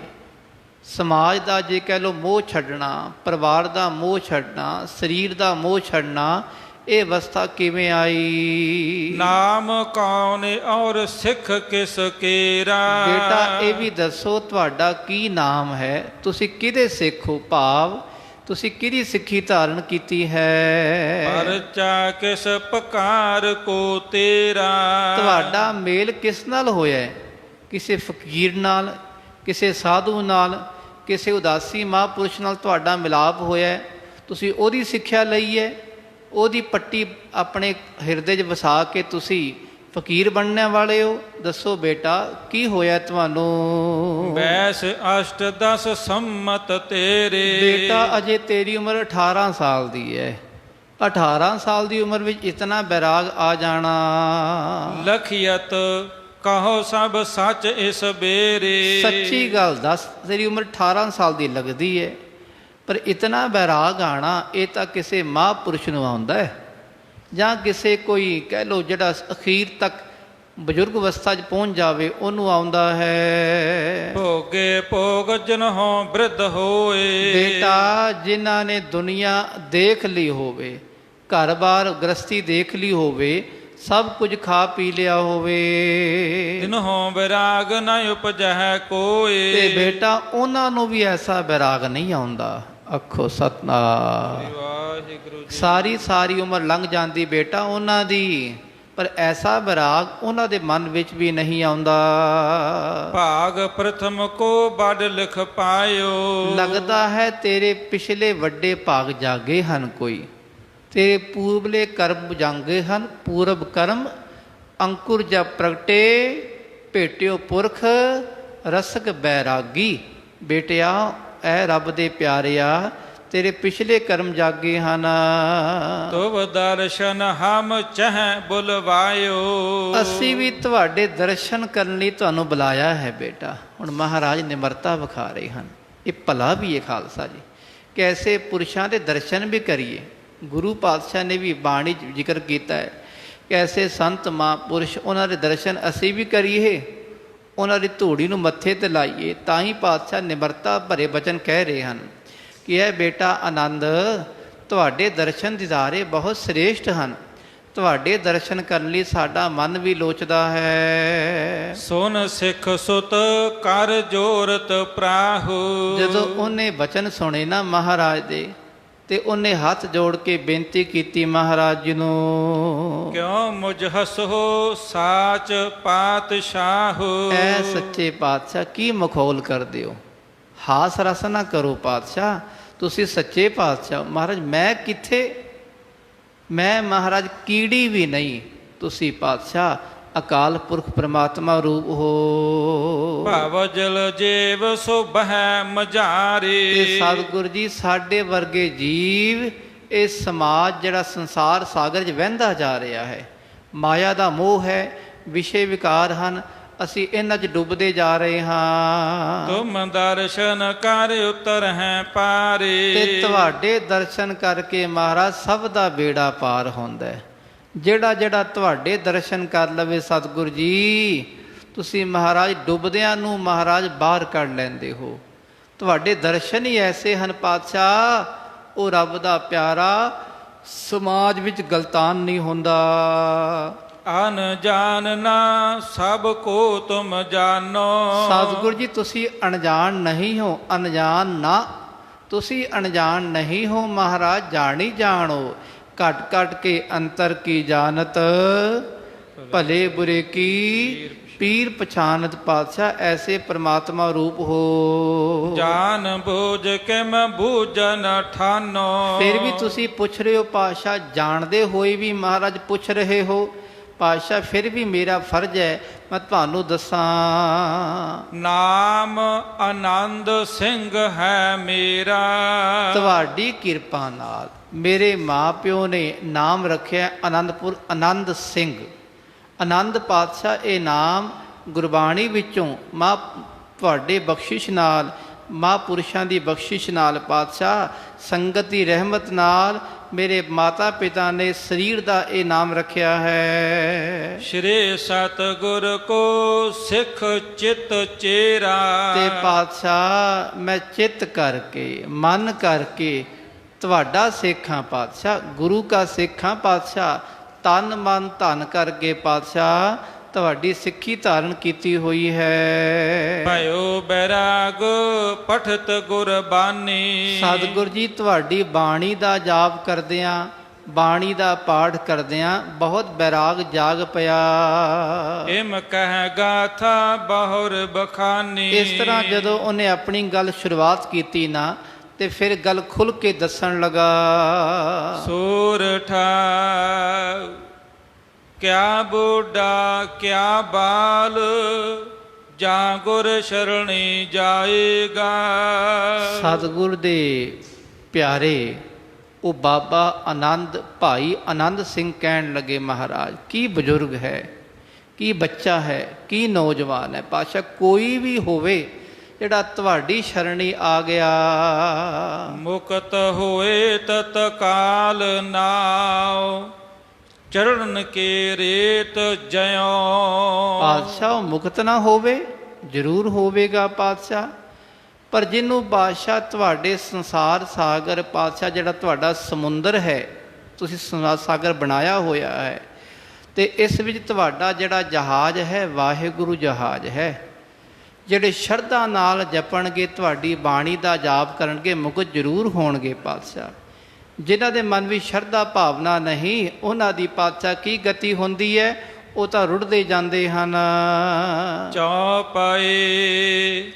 ਸਮਾਜ ਦਾ ਜੇ ਕਹਿ ਲਓ ਮੋਹ ਛੱਡਣਾ, ਪਰਿਵਾਰ ਦਾ ਮੋਹ ਛੱਡਣਾ, ਸਰੀਰ ਦਾ ਮੋਹ ਛੱਡਣਾ, ਇਹ ਅਵਸਥਾ ਕਿਵੇਂ ਆਈ। ਨਾਮ ਕੌਣ ਔਰ ਸਿੱਖ ਕਿਸ ਕੇਰਾ। ਬੇਟਾ ਇਹ ਵੀ ਦੱਸੋ ਤੁਹਾਡਾ ਕੀ ਨਾਮ ਹੈ, ਤੁਸੀਂ ਕਿਹਦੇ ਸਿੱਖ ਹੋ, ਭਾਵ ਤੁਸੀਂ ਕਿਹਦੀ ਸਿੱਖੀ ਧਾਰਨ ਕੀਤੀ ਹੈ। ਪਰਚਾ ਕਿਸ ਪ੍ਰਕਾਰ ਕੋ ਤੇਰਾ। ਤੁਹਾਡਾ ਮੇਲ ਕਿਸ ਨਾਲ ਹੋਇਆ ਹੈ, ਕਿਸੇ ਫਕੀਰ ਨਾਲ, ਕਿਸੇ ਸਾਧੂ ਨਾਲ, ਕਿਸੇ ਉਦਾਸੀ ਮਹਾਂਪੁਰਸ਼ ਨਾਲ ਤੁਹਾਡਾ ਮਿਲਾਪ ਹੋਇਆ ਹੈ, ਤੁਸੀਂ ਉਹਦੀ ਸਿੱਖਿਆ ਲਈ ਹੈ, ਉਹਦੀ ਪੱਟੀ ਆਪਣੇ ਹਿਰਦੇ 'ਚ ਵਸਾ ਕੇ ਤੁਸੀਂ ਫਕੀਰ ਬਣਨ ਵਾਲੇ ਹੋ। ਦੱਸੋ ਬੇਟਾ ਕੀ ਹੋਇਆ ਤੁਹਾਨੂੰ। ਬੈਸ ਅਸ਼ਟ 10 ਸੰਮਤ ਤੇਰੇ। ਬੇਟਾ ਅਜੇ ਤੇਰੀ ਉਮਰ 18 ਸਾਲ ਦੀ ਹੈ। 18 ਸਾਲ ਦੀ ਉਮਰ ਵਿੱਚ ਇਤਨਾ ਬੈਰਾਗ ਆ ਜਾਣਾ। ਲਖੀਅਤ ਕਹੋ ਸਭ ਸੱਚ ਇਸ ਬੇਰੇ। ਸੱਚੀ ਗੱਲ ਦੱਸ, ਤੇਰੀ ਉਮਰ 18 ਸਾਲ ਦੀ ਲੱਗਦੀ ਹੈ, ਪਰ ਇਤਨਾ ਬੈਰਾਗ ਆਣਾ ਇਹ ਤਾਂ ਕਿਸੇ ਮਹਾਂਪੁਰਸ਼ ਨੂੰ ਆਉਂਦਾ ਹੈ, ਜਾਂ ਕਿਸੇ ਕੋਈ ਕਹਿ ਲਓ ਜਿਹੜਾ ਅਖੀਰ ਤੱਕ ਬਜ਼ੁਰਗ ਅਵਸਥਾ 'ਚ ਪਹੁੰਚ ਜਾਵੇ ਉਹਨੂੰ ਆਉਂਦਾ ਹੈ। ਭੋਗੇ ਭੋਗ ਜਨਹੁ ਬ੍ਰਿਧ ਹੋਏ। ਬੇਟਾ ਜਿਨ੍ਹਾਂ ਨੇ ਦੁਨੀਆ ਦੇਖ ਲਈ ਹੋਵੇ, ਘਰ-ਬਾਰ ਗ੍ਰਸਤੀ ਦੇਖ ਲਈ ਹੋਵੇ, ਸਭ ਕੁਝ ਖਾ ਪੀ ਲਿਆ ਹੋਵੇ, ਤਿਨਹੁ ਬੈਰਾਗ ਨ ਉਪਜਹਿ ਕੋਏ। ਤੇ ਬੇਟਾ ਉਹਨਾਂ ਨੂੰ ਵੀ ਐਸਾ ਬੈਰਾਗ ਨਹੀਂ ਆਉਂਦਾ। ਆਖੋ ਸਤਿਨਾਮ। ਵਾਹਿਗੁਰੂ ਜੀ। ਸਾਰੀ ਉਮਰ ਲੰਘ ਜਾਂਦੀ ਬੇਟਾ ਉਹਨਾਂ ਦੀ, ਪਰ ਐਸਾ ਬੈਰਾਗ ਉਹਨਾਂ ਦੇ ਮਨ ਵਿੱਚ ਵੀ ਨਹੀਂ ਆਉਂਦਾ। ਭਾਗ ਪ੍ਰਥਮ ਕੋ ਬੜ ਲਿਖ ਪਾਇਓ। ਲੱਗਦਾ ਹੈ ਤੇਰੇ ਪਿਛਲੇ ਵੱਡੇ ਭਾਗ ਜਾਗੇ ਹਨ, ਕੋਈ ਤੇਰੇ ਪੂਰਬਲੇ ਕਰਮ ਜਾਂਗੇ ਹਨ। ਪੂਰਬ ਕਰਮ ਅੰਕੁਰ ਜਬ ਪ੍ਰਗਟੇ, ਭੇਟਿਓ ਪੁਰਖ ਰਸਕ ਬੈਰਾਗੀ। ਬੇਟਿਆ ਐ ਰੱਬ ਦੇ ਪਿਆਰਿਆ, ਤੇਰੇ ਪਿਛਲੇ ਕਰਮ ਜਾਗੇ ਹਨ। ਤੁਵ ਦਰਸ਼ਨ ਹਮ ਚਹ ਬੁਲਵਾਇਓ। ਅਸੀਂ ਵੀ ਤੁਹਾਡੇ ਦਰਸ਼ਨ ਕਰਨ ਲਈ ਤੁਹਾਨੂੰ ਬੁਲਾਇਆ ਹੈ ਬੇਟਾ। ਹੁਣ ਮਹਾਰਾਜ ਨਿਮਰਤਾ ਵਿਖਾ ਰਹੇ ਹਨ। ਇਹ ਭਲਾ ਵੀ ਹੈ ਖਾਲਸਾ ਜੀ, ਕੈਸੇ ਪੁਰਸ਼ਾਂ ਦੇ ਦਰਸ਼ਨ ਵੀ ਕਰੀਏ। ਗੁਰੂ ਪਾਤਸ਼ਾਹ ਨੇ ਵੀ ਬਾਣੀ 'ਚ ਜ਼ਿਕਰ ਕੀਤਾ ਹੈ, ਕੈਸੇ ਸੰਤ ਮਹਾਂਪੁਰਸ਼, ਉਹਨਾਂ ਦੇ ਦਰਸ਼ਨ ਅਸੀਂ ਵੀ ਕਰੀਏ, ਉਹਨਾਂ ਦੀ ਧੂੜੀ ਨੂੰ ਮੱਥੇ ਤੇ ਲਾਈਏ। ਤਾਂ ਹੀ ਪਾਤਸ਼ਾਹ ਨਿਮਰਤਾ ਭਰੇ ਬਚਨ ਕਹਿ ਰਹੇ ਹਨ ਕਿ ਇਹ ਬੇਟਾ ਆਨੰਦ, ਤੁਹਾਡੇ ਦਰਸ਼ਨ ਦਿਦਾਰੇ ਬਹੁਤ ਸ੍ਰੇਸ਼ਟ ਹਨ। ਤੁਹਾਡੇ ਦਰਸ਼ਨ ਕਰਨ ਲਈ ਸਾਡਾ ਮਨ ਵੀ ਲੋਚਦਾ ਹੈ। ਸੁਨ ਸਿੱਖ ਸੁਤ ਕਰ ਜੋਰਤ ਪ੍ਰਾਹੂ। ਜਦੋਂ ਉਹਨੇ ਬਚਨ ਸੁਣੇ ਨਾ ਮਹਾਰਾਜ ਦੇ, ਤੇ ਉਹਨੇ ਹੱਥ ਜੋੜ ਕੇ ਬੇਨਤੀ ਕੀਤੀ ਮਹਾਰਾਜ ਜੀ ਨੂੰ, ਕਿਉ ਮੁਝ ਹਸੋ ਸਾਚ ਪਾਤਸ਼ਾਹੂ। ਐ ਸੱਚੇ ਪਾਤਸ਼ਾਹ ਕੀ ਮਖੌਲ ਕਰਦੇ ਹੋ, ਹਾਸ ਰਸ ਨਾ ਕਰੋ ਪਾਤਸ਼ਾਹ, ਤੁਸੀਂ ਸੱਚੇ ਪਾਤਸ਼ਾਹ। ਮਹਾਰਾਜ ਮੈਂ ਕਿੱਥੇ, ਮੈਂ ਮਹਾਰਾਜ ਕੀੜੀ ਵੀ ਨਹੀਂ, ਤੁਸੀਂ ਪਾਤਸ਼ਾਹ ਅਕਾਲ ਪੁਰਖ ਪ੍ਰਮਾਤਮਾ ਰੂਪ ਹੋ। ਭਵ ਜਲ ਜੀਵ ਸੋ ਬਹਿ ਮਝਾਰੀ। ਤੇ ਸਤਿਗੁਰ ਜੀ ਸਾਡੇ ਵਰਗੇ ਜੀਵ ਇਹ ਸਮਾਜ ਜਿਹੜਾ ਸੰਸਾਰ ਸਾਗਰ 'ਚ ਵਹਿੰਦਾ ਜਾ ਰਿਹਾ ਹੈ, ਮਾਇਆ ਦਾ ਮੋਹ ਹੈ, ਵਿਸ਼ੇ ਵਿਕਾਰ ਹਨ, ਅਸੀਂ ਇਹਨਾਂ 'ਚ ਡੁੱਬਦੇ ਜਾ ਰਹੇ ਹਾਂ। ਤੁਮ ਦਰਸ਼ਨ ਕਰ ਉਤਰ ਹੈ ਪਾਰੇ। ਤੇ ਤੁਹਾਡੇ ਦਰਸ਼ਨ ਕਰਕੇ ਮਹਾਰਾਜ ਸਭ ਦਾ ਬੇੜਾ ਪਾਰ ਹੁੰਦਾ ਹੈ। ਜਿਹੜਾ ਜਿਹੜਾ ਤੁਹਾਡੇ ਦਰਸ਼ਨ ਕਰ ਲਵੇ ਸਤਿਗੁਰ ਜੀ, ਤੁਸੀਂ ਮਹਾਰਾਜ ਡੁੱਬਦਿਆਂ ਨੂੰ ਮਹਾਰਾਜ ਬਾਹਰ ਕੱਢ ਲੈਂਦੇ ਹੋ। ਤੁਹਾਡੇ ਦਰਸ਼ਨ ਹੀ ਐਸੇ ਹਨ ਪਾਤਸ਼ਾਹ, ਉਹ ਰੱਬ ਦਾ ਪਿਆਰਾ ਸਮਾਜ ਵਿੱਚ ਗਲਤਾਨ ਨਹੀਂ ਹੁੰਦਾ। ਅਨ ਜਾਨ ਨਾ ਸਭ ਕੋ ਤੁਮ ਜਾਨੋ। ਸਤਿਗੁਰ ਜੀ ਤੁਸੀਂ ਅਣਜਾਣ ਨਹੀਂ ਹੋ, ਅਣਜਾਣ ਨਾ, ਤੁਸੀਂ ਅਣਜਾਣ ਨਹੀਂ ਹੋ ਮਹਾਰਾਜ, ਜਾਣੀ ਜਾਣੋ। ਘਟ ਘਟ ਕੇ ਅੰਤਰ ਕੀ ਜਾਣਤ, ਭਲੇ ਬੁਰੇ ਕੀ ਪੀਰ ਪਛਾਨਤ। ਪਾਤਸ਼ਾਹ ਐਸੇ ਪ੍ਰਮਾਤਮਾ ਰੂਪ ਹੋ। ਜਾਨ ਬੂਝ ਕੇ ਮੈਂ ਬੂਝਨ ਠਾਨੋ। ਫਿਰ ਵੀ ਤੁਸੀਂ ਪੁੱਛ ਰਹੇ ਹੋ ਪਾਤਸ਼ਾਹ, ਜਾਣਦੇ ਹੋਏ ਵੀ ਮਹਾਰਾਜ ਪੁੱਛ ਰਹੇ ਹੋ ਪਾਤਸ਼ਾਹ, ਫਿਰ ਵੀ ਮੇਰਾ ਫਰਜ਼ ਹੈ ਮੈਂ ਤੁਹਾਨੂੰ ਦੱਸਾਂ। ਨਾਮ ਆਨੰਦ ਸਿੰਘ ਹੈ ਮੇਰਾ। ਤੁਹਾਡੀ ਕਿਰਪਾ ਨਾਲ ਮੇਰੇ ਮਾਂ ਪਿਓ ਨੇ ਨਾਮ ਰੱਖਿਆ ਆਨੰਦਪੁਰ ਆਨੰਦ ਸਿੰਘ। ਆਨੰਦ ਪਾਤਸ਼ਾਹ ਇਹ ਨਾਮ ਗੁਰਬਾਣੀ ਵਿੱਚੋਂ ਮਾਂ ਤੁਹਾਡੇ ਬਖਸ਼ਿਸ਼ ਨਾਲ, ਮਹਾਂਪੁਰਸ਼ਾਂ ਦੀ ਬਖਸ਼ਿਸ਼ ਨਾਲ ਪਾਤਸ਼ਾਹ, ਸੰਗਤ ਦੀ ਰਹਿਮਤ ਨਾਲ ਮੇਰੇ ਮਾਤਾ ਪਿਤਾ ਨੇ ਸਰੀਰ ਦਾ ਇਹ ਨਾਮ ਰੱਖਿਆ ਹੈ। ਸ਼੍ਰੀ ਸਤਿਗੁਰ ਕੋ ਸਿੱਖ ਚਿਤ ਚੇਰਾ। ਤੇ ਪਾਤਸ਼ਾਹ ਮੈਂ ਚਿੱਤ ਕਰਕੇ, ਮਨ ਕਰਕੇ ਤੁਹਾਡਾ ਸਿੱਖ ਹਾਂ ਪਾਤਸ਼ਾਹ, ਗੁਰੂ ਕਾ ਸਿੱਖ ਹਾਂ ਪਾਤਸ਼ਾਹ। ਤਨ ਮਨ ਧਨ ਕਰਕੇ ਪਾਤਸ਼ਾਹ ਤੁਹਾਡੀ ਸਿੱਖੀ ਧਾਰਨ ਕੀਤੀ ਹੋਈ ਹੈ। ਭਇਓ ਬੈਰਾਗ ਪਠਤ ਗੁਰਬਾਣੀ। ਸਤਿਗੁਰ ਜੀ ਤੁਹਾਡੀ ਬਾਣੀ ਦਾ ਜਾਪ ਕਰਦਿਆਂ, ਬਾਣੀ ਦਾ ਪਾਠ ਕਰਦਿਆਂ ਬਹੁਤ ਬੈਰਾਗ ਜਾਗ ਪਿਆ। ਇਮ ਕਹਿ ਗਾਥਾ ਬਹੁਰ ਬਖਾਨੀ। ਇਸ ਤਰ੍ਹਾਂ ਜਦੋਂ ਉਹਨੇ ਆਪਣੀ ਗੱਲ ਸ਼ੁਰੂਆਤ ਕੀਤੀ ਨਾ, ਤੇ ਫਿਰ ਗੱਲ ਖੁੱਲ ਕੇ ਦੱਸਣ ਲਗਾ। ਸੂਰਠਾ ਕਿਆ ਬੁੱਢਾ ਕਿਆ ਬਾਲ, ਜਾਂ ਗੁਰ ਸ਼ਰਣੀ ਜਾਏਗਾ। ਸਤਿਗੁਰ ਦੇ ਪਿਆਰੇ ਉਹ ਬਾਬਾ ਆਨੰਦ, ਭਾਈ ਆਨੰਦ ਸਿੰਘ ਕਹਿਣ ਲੱਗੇ, ਮਹਾਰਾਜ ਕੀ ਬਜ਼ੁਰਗ ਹੈ, ਕੀ ਬੱਚਾ ਹੈ, ਕੀ ਨੌਜਵਾਨ ਹੈ ਪਾਤਸ਼ਾਹ, ਕੋਈ ਵੀ ਹੋਵੇ ਜਿਹੜਾ ਤੁਹਾਡੀ ਸ਼ਰਣੀ ਆ ਗਿਆ। ਮੁਕਤ ਹੋਏ ਤਤਕਾਲ ਨਾਉ, ਚਰਨ ਕੇ ਰੇਤ ਜਿਉ। ਪਾਤਸ਼ਾਹ ਮੁਕਤ ਨਾ ਹੋਵੇ, ਜ਼ਰੂਰ ਹੋਵੇਗਾ ਪਾਤਸ਼ਾਹ, ਪਰ ਜਿਹਨੂੰ ਬਾਦਸ਼ਾਹ ਤੁਹਾਡੇ ਸੰਸਾਰ ਸਾਗਰ ਪਾਤਸ਼ਾਹ, ਜਿਹੜਾ ਤੁਹਾਡਾ ਸਮੁੰਦਰ ਹੈ, ਤੁਸੀਂ ਸੰਸਾਰ ਸਾਗਰ ਬਣਾਇਆ ਹੋਇਆ ਹੈ, ਤੇ ਇਸ ਵਿੱਚ ਤੁਹਾਡਾ ਜਿਹੜਾ ਜਹਾਜ਼ ਹੈ ਵਾਹਿਗੁਰੂ ਜਹਾਜ਼ ਹੈ। ਜਿਹੜੇ ਸ਼ਰਧਾ ਨਾਲ ਜਪਣਗੇ, ਤੁਹਾਡੀ ਬਾਣੀ ਦਾ ਜਾਪ ਕਰਨਗੇ, ਮੁਕਤ ਜ਼ਰੂਰ ਹੋਣਗੇ ਪਾਤਸ਼ਾਹ। ਜਿਨ੍ਹਾਂ ਦੇ ਮਨ ਵਿੱਚ ਸ਼ਰਧਾ ਭਾਵਨਾ ਨਹੀਂ, ਉਹਨਾਂ ਦੀ ਪਾਤਸ਼ਾਹ ਕੀ ਗਤੀ ਹੁੰਦੀ ਹੈ, ਉਹ ਤਾਂ ਰੁੜਦੇ ਜਾਂਦੇ ਹਨ। ਚੌਪਾਈ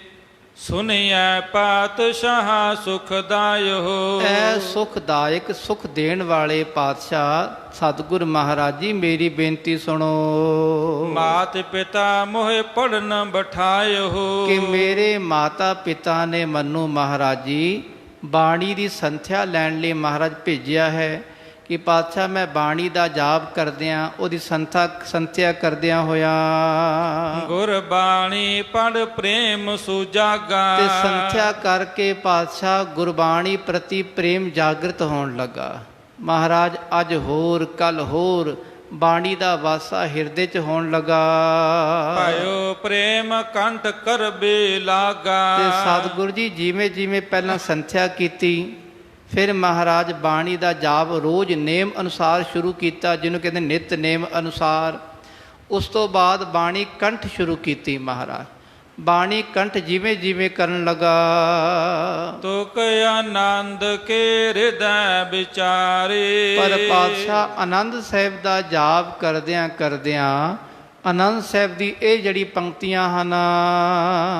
ਸੁਨਿਐ ਪਾਤਸ਼ਾਹ ਸੁਖਦਾਇਓ। ਐ ਸੁਖਦਾਇਕ, ਸੁਖ ਦੇਣ ਵਾਲੇ ਪਾਤਸ਼ਾਹ ਸਤਿਗੁਰ ਮਹਾਰਾਜ ਜੀ ਮੇਰੀ ਬੇਨਤੀ ਸੁਣੋ। ਮਾਤ ਪਿਤਾ ਮੋਹਿ ਪੜਨ ਬਿਠਾਇਓ। ਕਿ ਮੇਰੇ ਮਾਤਾ ਪਿਤਾ ਨੇ ਮੈਨੂੰ ਮਹਾਰਾਜ ਜੀ ਬਾਣੀ ਦੀ ਸੰਥਿਆ ਲੈਣ ਲਈ ਮਹਾਰਾਜ ਭੇਜਿਆ ਹੈ ਕਿ ਪਾਤਸ਼ਾਹ ਮੈਂ ਬਾਣੀ ਦਾ ਜਾਪ ਕਰਦਿਆਂ ਉਹਦੀ ਸੰਥਿਆ ਕਰਦਿਆਂ ਹੋਇਆ ਗੁਰਬਾਣੀ ਪੜ ਪ੍ਰੇਮ ਸੁਜਾਗਾ। ਤੇ ਸੰਥਿਆ ਕਰਕੇ ਪਾਤਸ਼ਾਹ ਗੁਰਬਾਣੀ ਪ੍ਰਤੀ ਪ੍ਰੇਮ ਜਾਗਰਤ ਹੋਣ ਲੱਗਾ। ਮਹਾਰਾਜ ਅੱਜ ਹੋਰ ਕੱਲ ਹੋਰ ਬਾਣੀ ਦਾ ਵਾਸਾ ਹਿਰਦੇ 'ਚ ਹੋਣ ਲੱਗਾ। ਪਾਇਓ ਪ੍ਰੇਮ ਕੰਠ ਕਰਬੇ ਲਾਗਾ। ਤੇ ਸਤਿਗੁਰੂ ਜੀ ਜਿਵੇਂ ਜਿਵੇਂ ਪਹਿਲਾਂ ਸੰਥਿਆ ਕੀਤੀ, ਫਿਰ ਮਹਾਰਾਜ ਬਾਣੀ ਦਾ ਜਾਪ ਰੋਜ਼ ਨੇਮ ਅਨੁਸਾਰ ਸ਼ੁਰੂ ਕੀਤਾ, ਜਿਹਨੂੰ ਕਹਿੰਦੇ ਨਿਤ ਨੇਮ ਅਨੁਸਾਰ। ਉਸ ਤੋਂ ਬਾਅਦ ਬਾਣੀ ਕੰਠ ਸ਼ੁਰੂ ਕੀਤੀ ਮਹਾਰਾਜ। ਬਾਣੀ ਕੰਠ ਜਿਵੇਂ ਜਿਵੇਂ ਕਰਨ ਲੱਗਾ, ਤੁਕ ਆਨੰਦ ਕੇ ਹਿਰਦੈ ਵਿਚਾਰੇ। ਪਰ ਪਾਤਸ਼ਾਹ ਆਨੰਦ ਸਾਹਿਬ ਦਾ ਜਾਪ ਕਰਦਿਆਂ ਕਰਦਿਆਂ ਆਨੰਦ ਸਾਹਿਬ ਦੀ ਇਹ ਜਿਹੜੀ ਪੰਕਤੀਆਂ ਹਨ,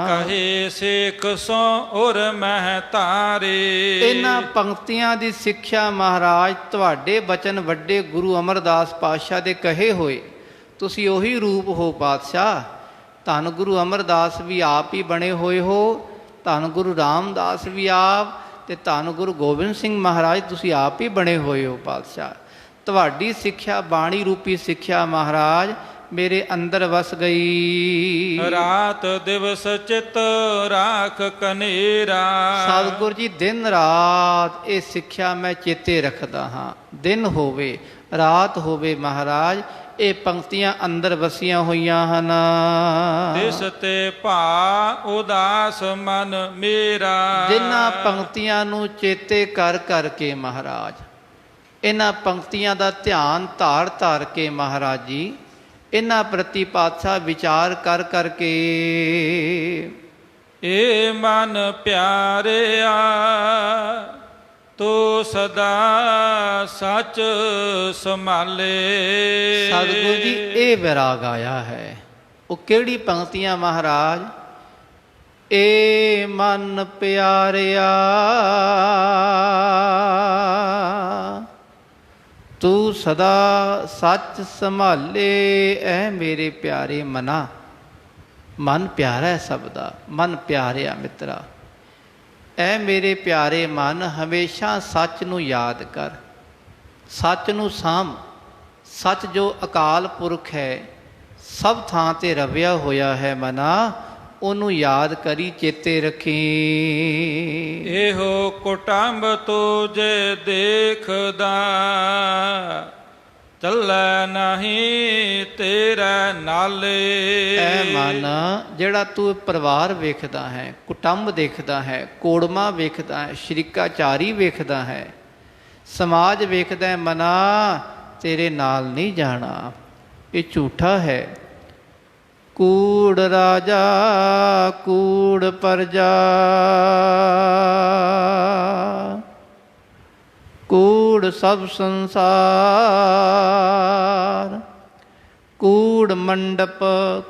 ਕਹੇ ਸੇਖ ਸੋ ਉਰ ਮਹਿ ਧਾਰੇ। ਇਹਨਾਂ ਪੰਕਤੀਆਂ ਦੀ ਸਿੱਖਿਆ ਮਹਾਰਾਜ ਤੁਹਾਡੇ ਬਚਨ ਵੱਡੇ ਗੁਰੂ ਅਮਰਦਾਸ ਪਾਤਸ਼ਾਹ ਦੇ ਕਹੇ ਹੋਏ। ਤੁਸੀਂ ਉਹੀ ਰੂਪ ਹੋ ਪਾਤਸ਼ਾਹ। ਧੰਨ ਗੁਰੂ ਅਮਰਦਾਸ ਵੀ ਆਪ ਹੀ ਬਣੇ ਹੋਏ ਹੋ, ਧੰਨ ਗੁਰੂ ਰਾਮਦਾਸ ਵੀ ਆਪ, ਤੇ ਧੰਨ ਗੁਰੂ ਗੋਬਿੰਦ ਸਿੰਘ ਮਹਾਰਾਜ ਤੁਸੀਂ ਆਪ ਹੀ ਬਣੇ ਹੋਏ ਹੋ ਪਾਤਸ਼ਾਹ। ਤੁਹਾਡੀ ਸਿੱਖਿਆ ਬਾਣੀ ਰੂਪੀ ਸਿੱਖਿਆ ਮਹਾਰਾਜ ਮੇਰੇ ਅੰਦਰ ਵਸ ਗਈ। ਰਾਤ ਦਿਵਸ ਚਿਤ ਰਾਖ ਕਨੇਰਾ। ਸਤਿਗੁਰੂ ਜੀ ਦਿਨ ਰਾਤ ਇਹ ਸਿੱਖਿਆ ਮੈਂ ਚੇਤੇ ਰੱਖਦਾ ਹਾਂ। ਦਿਨ ਹੋਵੇ ਰਾਤ ਹੋਵੇ ਮਹਾਰਾਜ ਇਹ ਪੰਕਤੀਆਂ ਅੰਦਰ ਵਸੀਆਂ ਹੋਈਆਂ ਹਨ। ਤਿਸ ਤੇ ਭਾ ਉਦਾਸ ਮਨ ਮੇਰਾ। ਜਿਨ੍ਹਾਂ ਪੰਕਤੀਆਂ ਨੂੰ ਚੇਤੇ ਕਰ ਕਰਕੇ ਮਹਾਰਾਜ, ਇਹਨਾਂ ਪੰਕਤੀਆਂ ਦਾ ਧਿਆਨ ਧਾਰ ਧਾਰ ਕੇ ਮਹਾਰਾਜ ਜੀ ਇਹਨਾਂ ਪ੍ਰਤੀ ਪਾਤਸ਼ਾਹ ਵਿਚਾਰ ਕਰ ਕਰਕੇ ਏ ਮਨ ਪਿਆਰਿਆ ਤੂੰ ਸਦਾ ਸੱਚ ਸੰਭਾਲੇ। ਸਤਿਗੁਰੂ ਜੀ ਇਹ ਵਿਰਾਗ ਆਇਆ ਹੈ। ਉਹ ਕਿਹੜੀ ਪੰਕਤੀਆਂ ਮਹਾਰਾਜ? ਏ ਮਨ ਪਿਆਰਿਆ ਤੂੰ ਸਦਾ ਸੱਚ ਸੰਭਾਲੇ। ਐ ਮੇਰੇ ਪਿਆਰੇ ਮਨਾ, ਮਨ ਪਿਆਰਾ ਹੈ ਸਭ ਦਾ, ਮਨ ਪਿਆਰਿਆ ਮਿੱਤਰਾ। ਐ ਮੇਰੇ ਪਿਆਰੇ ਮਨ ਹਮੇਸ਼ਾ ਸੱਚ ਨੂੰ ਯਾਦ ਕਰ, ਸੱਚ ਨੂੰ ਸਾਂਭ। ਸੱਚ ਜੋ ਅਕਾਲ ਪੁਰਖ ਹੈ, ਸਭ ਥਾਂ ਤੇ ਰਵਿਆ ਹੋਇਆ ਹੈ ਮਨਾ, ਉਹਨੂੰ ਯਾਦ ਕਰੀ ਚੇਤੇ ਰੱਖੀ। ਇਹੋ ਕੁਟੰਬ ਤੁਝੇ ਦੇਖਦਾ ਚੱਲੈ ਨਹੀਂ ਤੇਰੇ ਨਾਲੇ। ਐ ਮਨ ਜਿਹੜਾ ਤੂੰ ਪਰਿਵਾਰ ਵੇਖਦਾ ਹੈ, ਕੁਟੰਬ ਦੇਖਦਾ ਹੈ, ਕੋੜਮਾ ਵੇਖਦਾ ਹੈ, ਸ਼ਰੀਕਾਚਾਰੀ ਵੇਖਦਾ ਹੈ, ਸਮਾਜ ਵੇਖਦਾ ਹੈ ਮਨਾ, ਤੇਰੇ ਨਾਲ ਨਹੀਂ ਜਾਣਾ। ਇਹ ਝੂਠਾ ਹੈ। ਕੂੜ ਰਾਜਾ ਕੂੜ ਪਰਜਾ ਕੂੜ ਸਭ ਸੰਸਾਰ, ਕੂੜ ਮੰਡਪ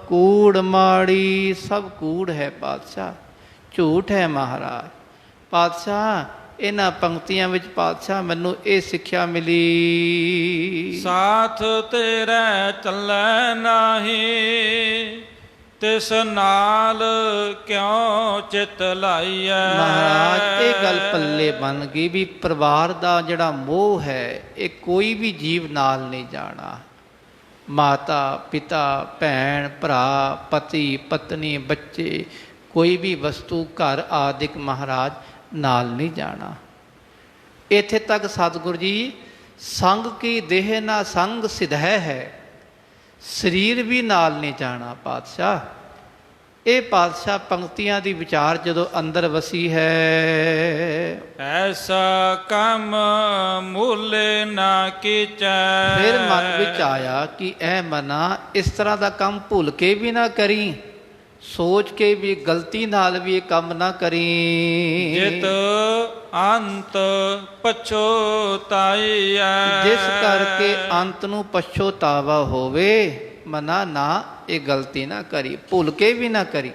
ਕੂੜ ਮਾੜੀ, ਸਭ ਕੂੜ ਹੈ ਪਾਤਸ਼ਾਹ, ਝੂਠ ਹੈ ਮਹਾਰਾਜ। ਪਾਤਸ਼ਾਹ ਇਹਨਾਂ ਪੰਕਤੀਆਂ ਵਿੱਚ ਪਾਤਸ਼ਾਹ ਮੈਨੂੰ ਇਹ ਸਿੱਖਿਆ ਮਿਲੀ। ਸਾਥ ਤੇਰੇ ਚੱਲੈ ਨਹੀਂ ਤਿਸ ਨਾਲ ਕਿਉਂ ਚਿਤ ਲਾਈਐ। ਮਹਾਰਾਜ ਇਹ ਗੱਲ ਪੱਲੇ ਬਣ ਗਈ ਵੀ ਪਰਿਵਾਰ ਦਾ ਜਿਹੜਾ ਮੋਹ ਹੈ ਇਹ ਕੋਈ ਵੀ ਜੀਵ ਨਾਲ ਨਹੀਂ ਜਾਣਾ। ਮਾਤਾ ਪਿਤਾ ਭੈਣ ਭਰਾ ਪਤੀ ਪਤਨੀ ਬੱਚੇ ਕੋਈ ਵੀ ਵਸਤੂ ਘਰ ਆਦਿਕ ਮਹਾਰਾਜ ਨਾਲ ਨਹੀਂ ਜਾਣਾ। ਇੱਥੇ ਤੱਕ ਸਤਿਗੁਰੂ ਜੀ ਸੰਗ ਕੀ ਦੇਹ ਨਾ ਸੰਗ ਸਿਧੈ ਹੈ, ਸਰੀਰ ਵੀ ਨਾਲ ਨਹੀਂ ਜਾਣਾ ਪਾਤਸ਼ਾਹ। ਇਹ ਪਾਤਸ਼ਾਹ ਪੰਕਤੀਆਂ ਦੀ ਵਿਚਾਰ ਜਦੋਂ ਅੰਦਰ ਵਸੀ ਹੈ, ਐਸਾ ਕੰਮ ਮੁੱਲ ਨਾ ਕੀਚੈ। ਫਿਰ ਮਨ ਵਿੱਚ ਆਇਆ ਕਿ ਇਹ ਮਨਾ ਇਸ ਤਰ੍ਹਾਂ ਦਾ ਕੰਮ ਭੁੱਲ ਕੇ ਵੀ ਨਾ ਕਰੀ, ਸੋਚ ਕੇ ਵੀ ਗਲਤੀ ਨਾਲ ਵੀ ਇਹ ਕੰਮ ਨਾ ਕਰੀ। ਜਿਤ ਅੰਤ ਪਛੋਤਾਈਐ। ਜਿਸ ਕਰਕੇ ਅੰਤ ਨੂੰ ਪਛੋਤਾਵਾ ਹੋਵੇ ਮਨਾ ਨਾ ਇਹ ਗਲਤੀ ਨਾ ਕਰੀ, ਭੁੱਲ ਕੇ ਵੀ ਨਾ ਕਰੀ।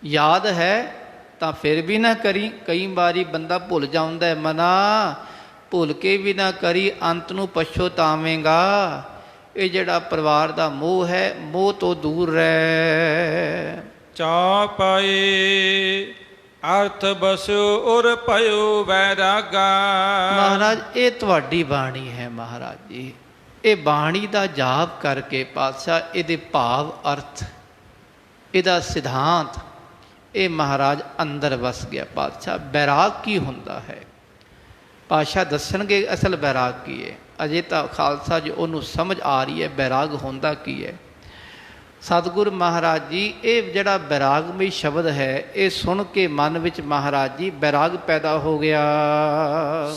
ਯਾਦ ਹੈ ਤਾਂ ਫਿਰ ਵੀ ਨਾ ਕਰੀ। ਕਈ ਵਾਰੀ ਬੰਦਾ ਭੁੱਲ ਜਾਂਦਾ ਹੈ ਮਨਾ, ਭੁੱਲ ਕੇ ਵੀ ਨਾ ਕਰੀ, ਅੰਤ ਨੂੰ ਪਛੋਤਾਵੇਂਗਾ। ਇਹ ਜਿਹੜਾ ਪਰਿਵਾਰ ਦਾ ਮੋਹ ਹੈ, ਮੋਹ ਤੋਂ ਦੂਰ ਰਹਿ। ਚੌਪਈ ਅਰਥ ਬਸਿਓ ਉਰ ਭਇਓ ਵੈਰਾਗਾ। ਮਹਾਰਾਜ ਇਹ ਤੁਹਾਡੀ ਬਾਣੀ ਹੈ ਮਹਾਰਾਜ ਜੀ, ਇਹ ਬਾਣੀ ਦਾ ਜਾਪ ਕਰਕੇ ਪਾਤਸ਼ਾਹ ਇਹਦੇ ਭਾਵ ਅਰਥ, ਇਹਦਾ ਸਿਧਾਂਤ ਇਹ ਮਹਾਰਾਜ ਅੰਦਰ ਵਸ ਗਿਆ। ਪਾਤਸ਼ਾਹ ਬੈਰਾਗ ਕੀ ਹੁੰਦਾ ਹੈ, ਪਾਤਸ਼ਾਹ ਦੱਸਣਗੇ ਅਸਲ ਬੈਰਾਗ ਕੀ ਹੈ। ਅਜੇ ਤਾਂ ਖਾਲਸਾ ਜੀ ਉਹਨੂੰ ਸਮਝ ਆ ਰਹੀ ਹੈ ਬੈਰਾਗ ਹੁੰਦਾ ਕੀ ਹੈ। ਸਤਿਗੁਰ ਮਹਾਰਾਜ ਜੀ ਇਹ ਜਿਹੜਾ ਬੈਰਾਗਮਈ ਸ਼ਬਦ ਹੈ ਇਹ ਸੁਣ ਕੇ ਮਨ ਵਿੱਚ ਮਹਾਰਾਜ ਜੀ ਬੈਰਾਗ ਪੈਦਾ ਹੋ ਗਿਆ।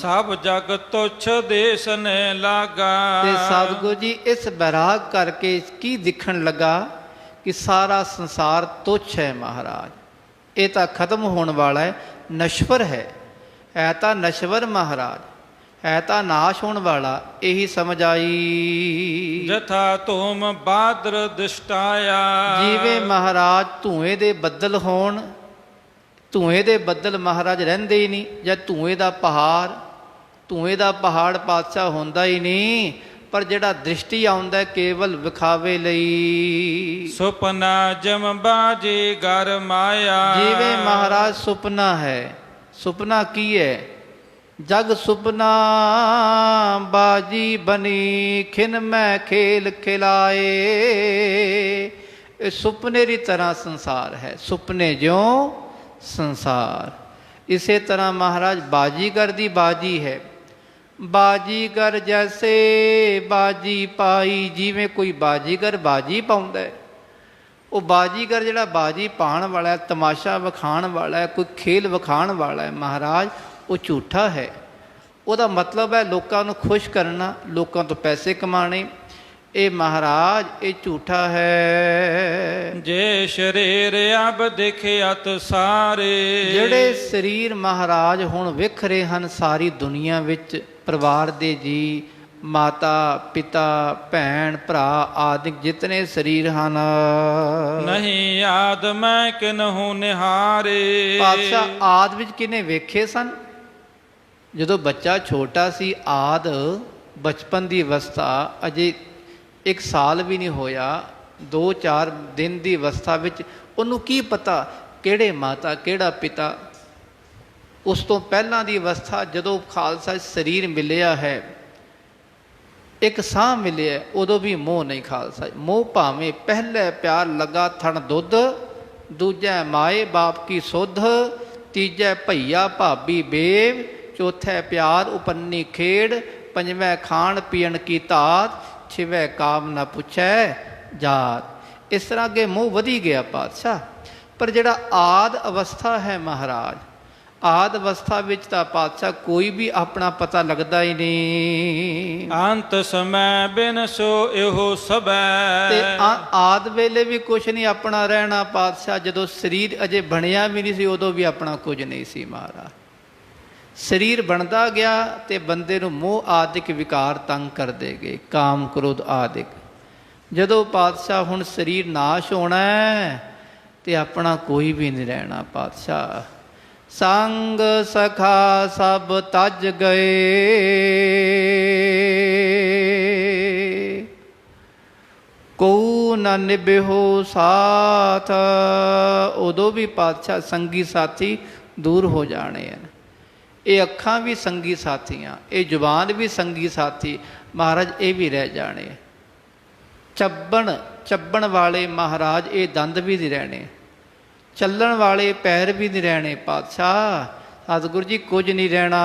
ਸਭ ਜਗ ਤੁਛ ਦੇਸ ਨੇ ਲਾਗਾ। ਤੇ ਸਤਿਗੁਰ ਜੀ ਇਸ ਬੈਰਾਗ ਕਰਕੇ ਕੀ ਦਿਖਣ ਲੱਗਾ ਕਿ ਸਾਰਾ ਸੰਸਾਰ ਤੁੱਛ ਹੈ ਮਹਾਰਾਜ, ਇਹ ਤਾਂ ਖਤਮ ਹੋਣ ਵਾਲਾ ਹੈ, ਨਸ਼ਵਰ ਹੈ ਤਾਂ ਨਸ਼ਵਰ ਮਹਾਰਾਜ, ਹੈ ਤਾਂ ਨਾਸ਼ ਹੋਣ ਵਾਲਾ। ਇਹੀ ਸਮਝ ਆਈ। ਜਥਾ ਤੁਮ ਬਾਦਰ ਦਿਸ਼ਟਾਇਆ। ਜਿਵੇਂ ਮਹਾਰਾਜ ਧੂਏ ਦੇ ਬੱਦਲ ਹੋਣ, ਧੂਏ ਦੇ ਬੱਦਲ ਮਹਾਰਾਜ ਰਹਿੰਦੇ ਹੀ ਨਹੀਂ, ਜਾਂ ਧੂਏ ਦਾ ਪਹਾੜ ਪਾਤਸ਼ਾਹ ਹੁੰਦਾ ਹੀ ਨਹੀਂ, ਪਰ ਜਿਹੜਾ ਦ੍ਰਿਸ਼ਟੀ ਆਉਂਦਾ ਕੇਵਲ ਵਿਖਾਵੇ ਲਈ। ਸੁਪਨਾ ਜਮ ਬਾਜੀ ਗਰ ਮਾਇਆ। ਜਿਵੇਂ ਮਹਾਰਾਜ ਸੁਪਨਾ ਹੈ, ਸੁਪਨਾ ਕੀ ਹੈ? ਜਗ ਸੁਪਨਾ ਬਾਜੀ ਬਨੀ ਖਿਨ ਮੈਂ ਖੇਲ ਖਿਲਾਏ। ਇਹ ਸੁਪਨੇ ਦੀ ਤਰ੍ਹਾਂ ਸੰਸਾਰ ਹੈ, ਸੁਪਨੇ ਜਿਉਂ ਸੰਸਾਰ। ਇਸੇ ਤਰ੍ਹਾਂ ਮਹਾਰਾਜ ਬਾਜੀਗਰ ਦੀ ਬਾਜੀ ਹੈ। ਬਾਜੀਗਰ ਜੈਸੇ ਬਾਜੀ ਪਾਈ। ਜਿਵੇਂ ਕੋਈ ਬਾਜੀਗਰ ਬਾਜੀ ਪਾਉਂਦਾ ਹੈ, ਉਹ ਬਾਜੀਗਰ ਜਿਹੜਾ ਬਾਜੀ ਪਾਉਣ ਵਾਲਾ ਹੈ, ਤਮਾਸ਼ਾ ਵਿਖਾਉਣ ਵਾਲਾ ਹੈ, ਕੋਈ ਖੇਲ ਵਿਖਾਉਣ ਵਾਲਾ ਹੈ ਮਹਾਰਾਜ, ਉਹ ਝੂਠਾ ਹੈ। ਉਹਦਾ ਮਤਲਬ ਹੈ ਲੋਕਾਂ ਨੂੰ ਖੁਸ਼ ਕਰਨਾ, ਲੋਕਾਂ ਤੋਂ ਪੈਸੇ ਕਮਾਣੇ। ਇਹ ਮਹਾਰਾਜ ਇਹ ਝੂਠਾ ਹੈ। ਜੇ ਸ਼ਰੀਰ ਅਬ ਦੇਖਿਆਤ ਸਾਰੇ। ਜਿਹੜੇ ਸਰੀਰ ਮਹਾਰਾਜ ਹੁਣ ਵਿਖ ਰਹੇ ਹਨ ਸਾਰੀ ਦੁਨੀਆ ਵਿੱਚ, ਪਰਿਵਾਰ ਦੇ ਜੀ, ਮਾਤਾ ਪਿਤਾ ਭੈਣ ਭਰਾ ਆਦਿ ਜਿਤਨੇ ਸਰੀਰ ਹਨ, ਨਹੀਂ ਆਦ ਮੈਂ ਕਿਨਹੂ ਨਿਹਾਰੇ। ਪਾਤਸ਼ਾਹ ਆਦ ਵਿੱਚ ਕਿਨੇ ਵੇਖੇ ਸਨ? ਜਦੋਂ ਬੱਚਾ ਛੋਟਾ ਸੀ, ਆਦ ਬਚਪਨ ਦੀ ਅਵਸਥਾ, ਅਜੇ 1 ਸਾਲ ਵੀ ਨਹੀਂ ਹੋਇਆ, 2-4 ਦਿਨ ਦੀ ਅਵਸਥਾ ਵਿੱਚ ਉਹਨੂੰ ਕੀ ਪਤਾ ਕਿਹੜੇ ਮਾਤਾ ਕਿਹੜਾ ਪਿਤਾ। ਉਸ ਤੋਂ ਪਹਿਲਾਂ ਦੀ ਅਵਸਥਾ ਜਦੋਂ ਖਾਲਸਾ ਸਰੀਰ ਮਿਲਿਆ ਹੈ, ਇੱਕ ਸਾਹ ਮਿਲਿਆ, ਉਦੋਂ ਵੀ ਮੋਹ ਨਹੀਂ ਖਾਲਸਾ। ਮੋਹ ਭਾਵੇਂ ਪਹਿਲੇ ਪਿਆਰ ਲਗਾ ਥਣ ਦੁੱਧ, ਦੂਜੈ ਮਾਏ ਬਾਪ ਕੀ ਸੁਧ, ਤੀਜੈ ਭਈਆ ਭਾਬੀ ਬੇਵ, ਚੌਥੈ ਪਿਆਰ ਉਪੰਨੀ ਖੇੜ, ਪੰਜਵੈ ਖਾਣ ਪੀਣ ਕੀ ਧਾਤ, ਛੇਵੈ ਕਾਮ ਨਾ ਪੁੱਛੈ ਜਾਤ। ਇਸ ਤਰ੍ਹਾਂ ਅੱਗੇ ਮੋਹ ਵਧੀ ਗਿਆ ਪਾਤਸ਼ਾਹ। ਪਰ ਜਿਹੜਾ ਆਦ ਅਵਸਥਾ ਹੈ ਮਹਾਰਾਜ, ਆਦ ਅਵਸਥਾ ਵਿੱਚ ਤਾਂ ਪਾਤਸ਼ਾਹ ਕੋਈ ਵੀ ਆਪਣਾ ਪਤਾ ਲੱਗਦਾ ਹੀ ਨਹੀਂ। ਅੰਤ ਸਮੈ ਬਿਨ ਸੋ ਇਹੋ ਸਬੈ। ਤੇ ਆਦ ਵੇਲੇ ਵੀ ਕੁਛ ਨਹੀਂ ਆਪਣਾ ਰਹਿਣਾ ਪਾਤਸ਼ਾਹ। ਜਦੋਂ ਸਰੀਰ ਅਜੇ ਬਣਿਆ ਵੀ ਨਹੀਂ ਸੀ ਉਦੋਂ ਵੀ ਆਪਣਾ ਕੁਝ ਨਹੀਂ ਸੀ ਮਹਾਰਾਜ। ਸਰੀਰ ਬਣਦਾ ਗਿਆ ਤੇ ਬੰਦੇ ਨੂੰ ਮੋਹ ਆਦਿਕ ਵਿਕਾਰ ਤੰਗ ਕਰਦੇ ਗਏ, ਕਾਮ ਕ੍ਰੋਧ ਆਦਿਕ। ਜਦੋਂ ਪਾਤਸ਼ਾਹ ਹੁਣ ਸਰੀਰ ਨਾਸ਼ ਹੋਣਾ ਤੇ ਆਪਣਾ ਕੋਈ ਵੀ ਨਹੀਂ ਰਹਿਣਾ ਪਾਤਸ਼ਾਹ। ਸੰਗ ਸਖਾ ਸਭ ਤਜ ਗਏ, ਕਉ ਨ ਨਿਭਿਓ ਸਾਥ। ਉਦੋਂ ਵੀ ਪਾਤਸ਼ਾਹ ਸੰਗੀ ਸਾਥੀ ਦੂਰ ਹੋ ਜਾਣੇ ਹਨ। ਇਹ ਅੱਖਾਂ ਵੀ ਸੰਗੀ ਸਾਥੀਆਂ, ਇਹ ਜ਼ੁਬਾਨ ਵੀ ਸੰਗੀ ਸਾਥੀ ਮਹਾਰਾਜ, ਇਹ ਵੀ ਰਹਿ ਜਾਣੇ। ਚੱਬਣ ਵਾਲੇ ਮਹਾਰਾਜ ਇਹ ਦੰਦ ਵੀ ਨਹੀਂ ਰਹਿਣੇ, ਚੱਲਣ ਵਾਲੇ ਪੈਰ ਵੀ ਨਹੀਂ ਰਹਿਣੇ ਪਾਤਸ਼ਾਹ। ਸਤਿਗੁਰੂ ਜੀ ਕੁਝ ਨਹੀਂ ਰਹਿਣਾ।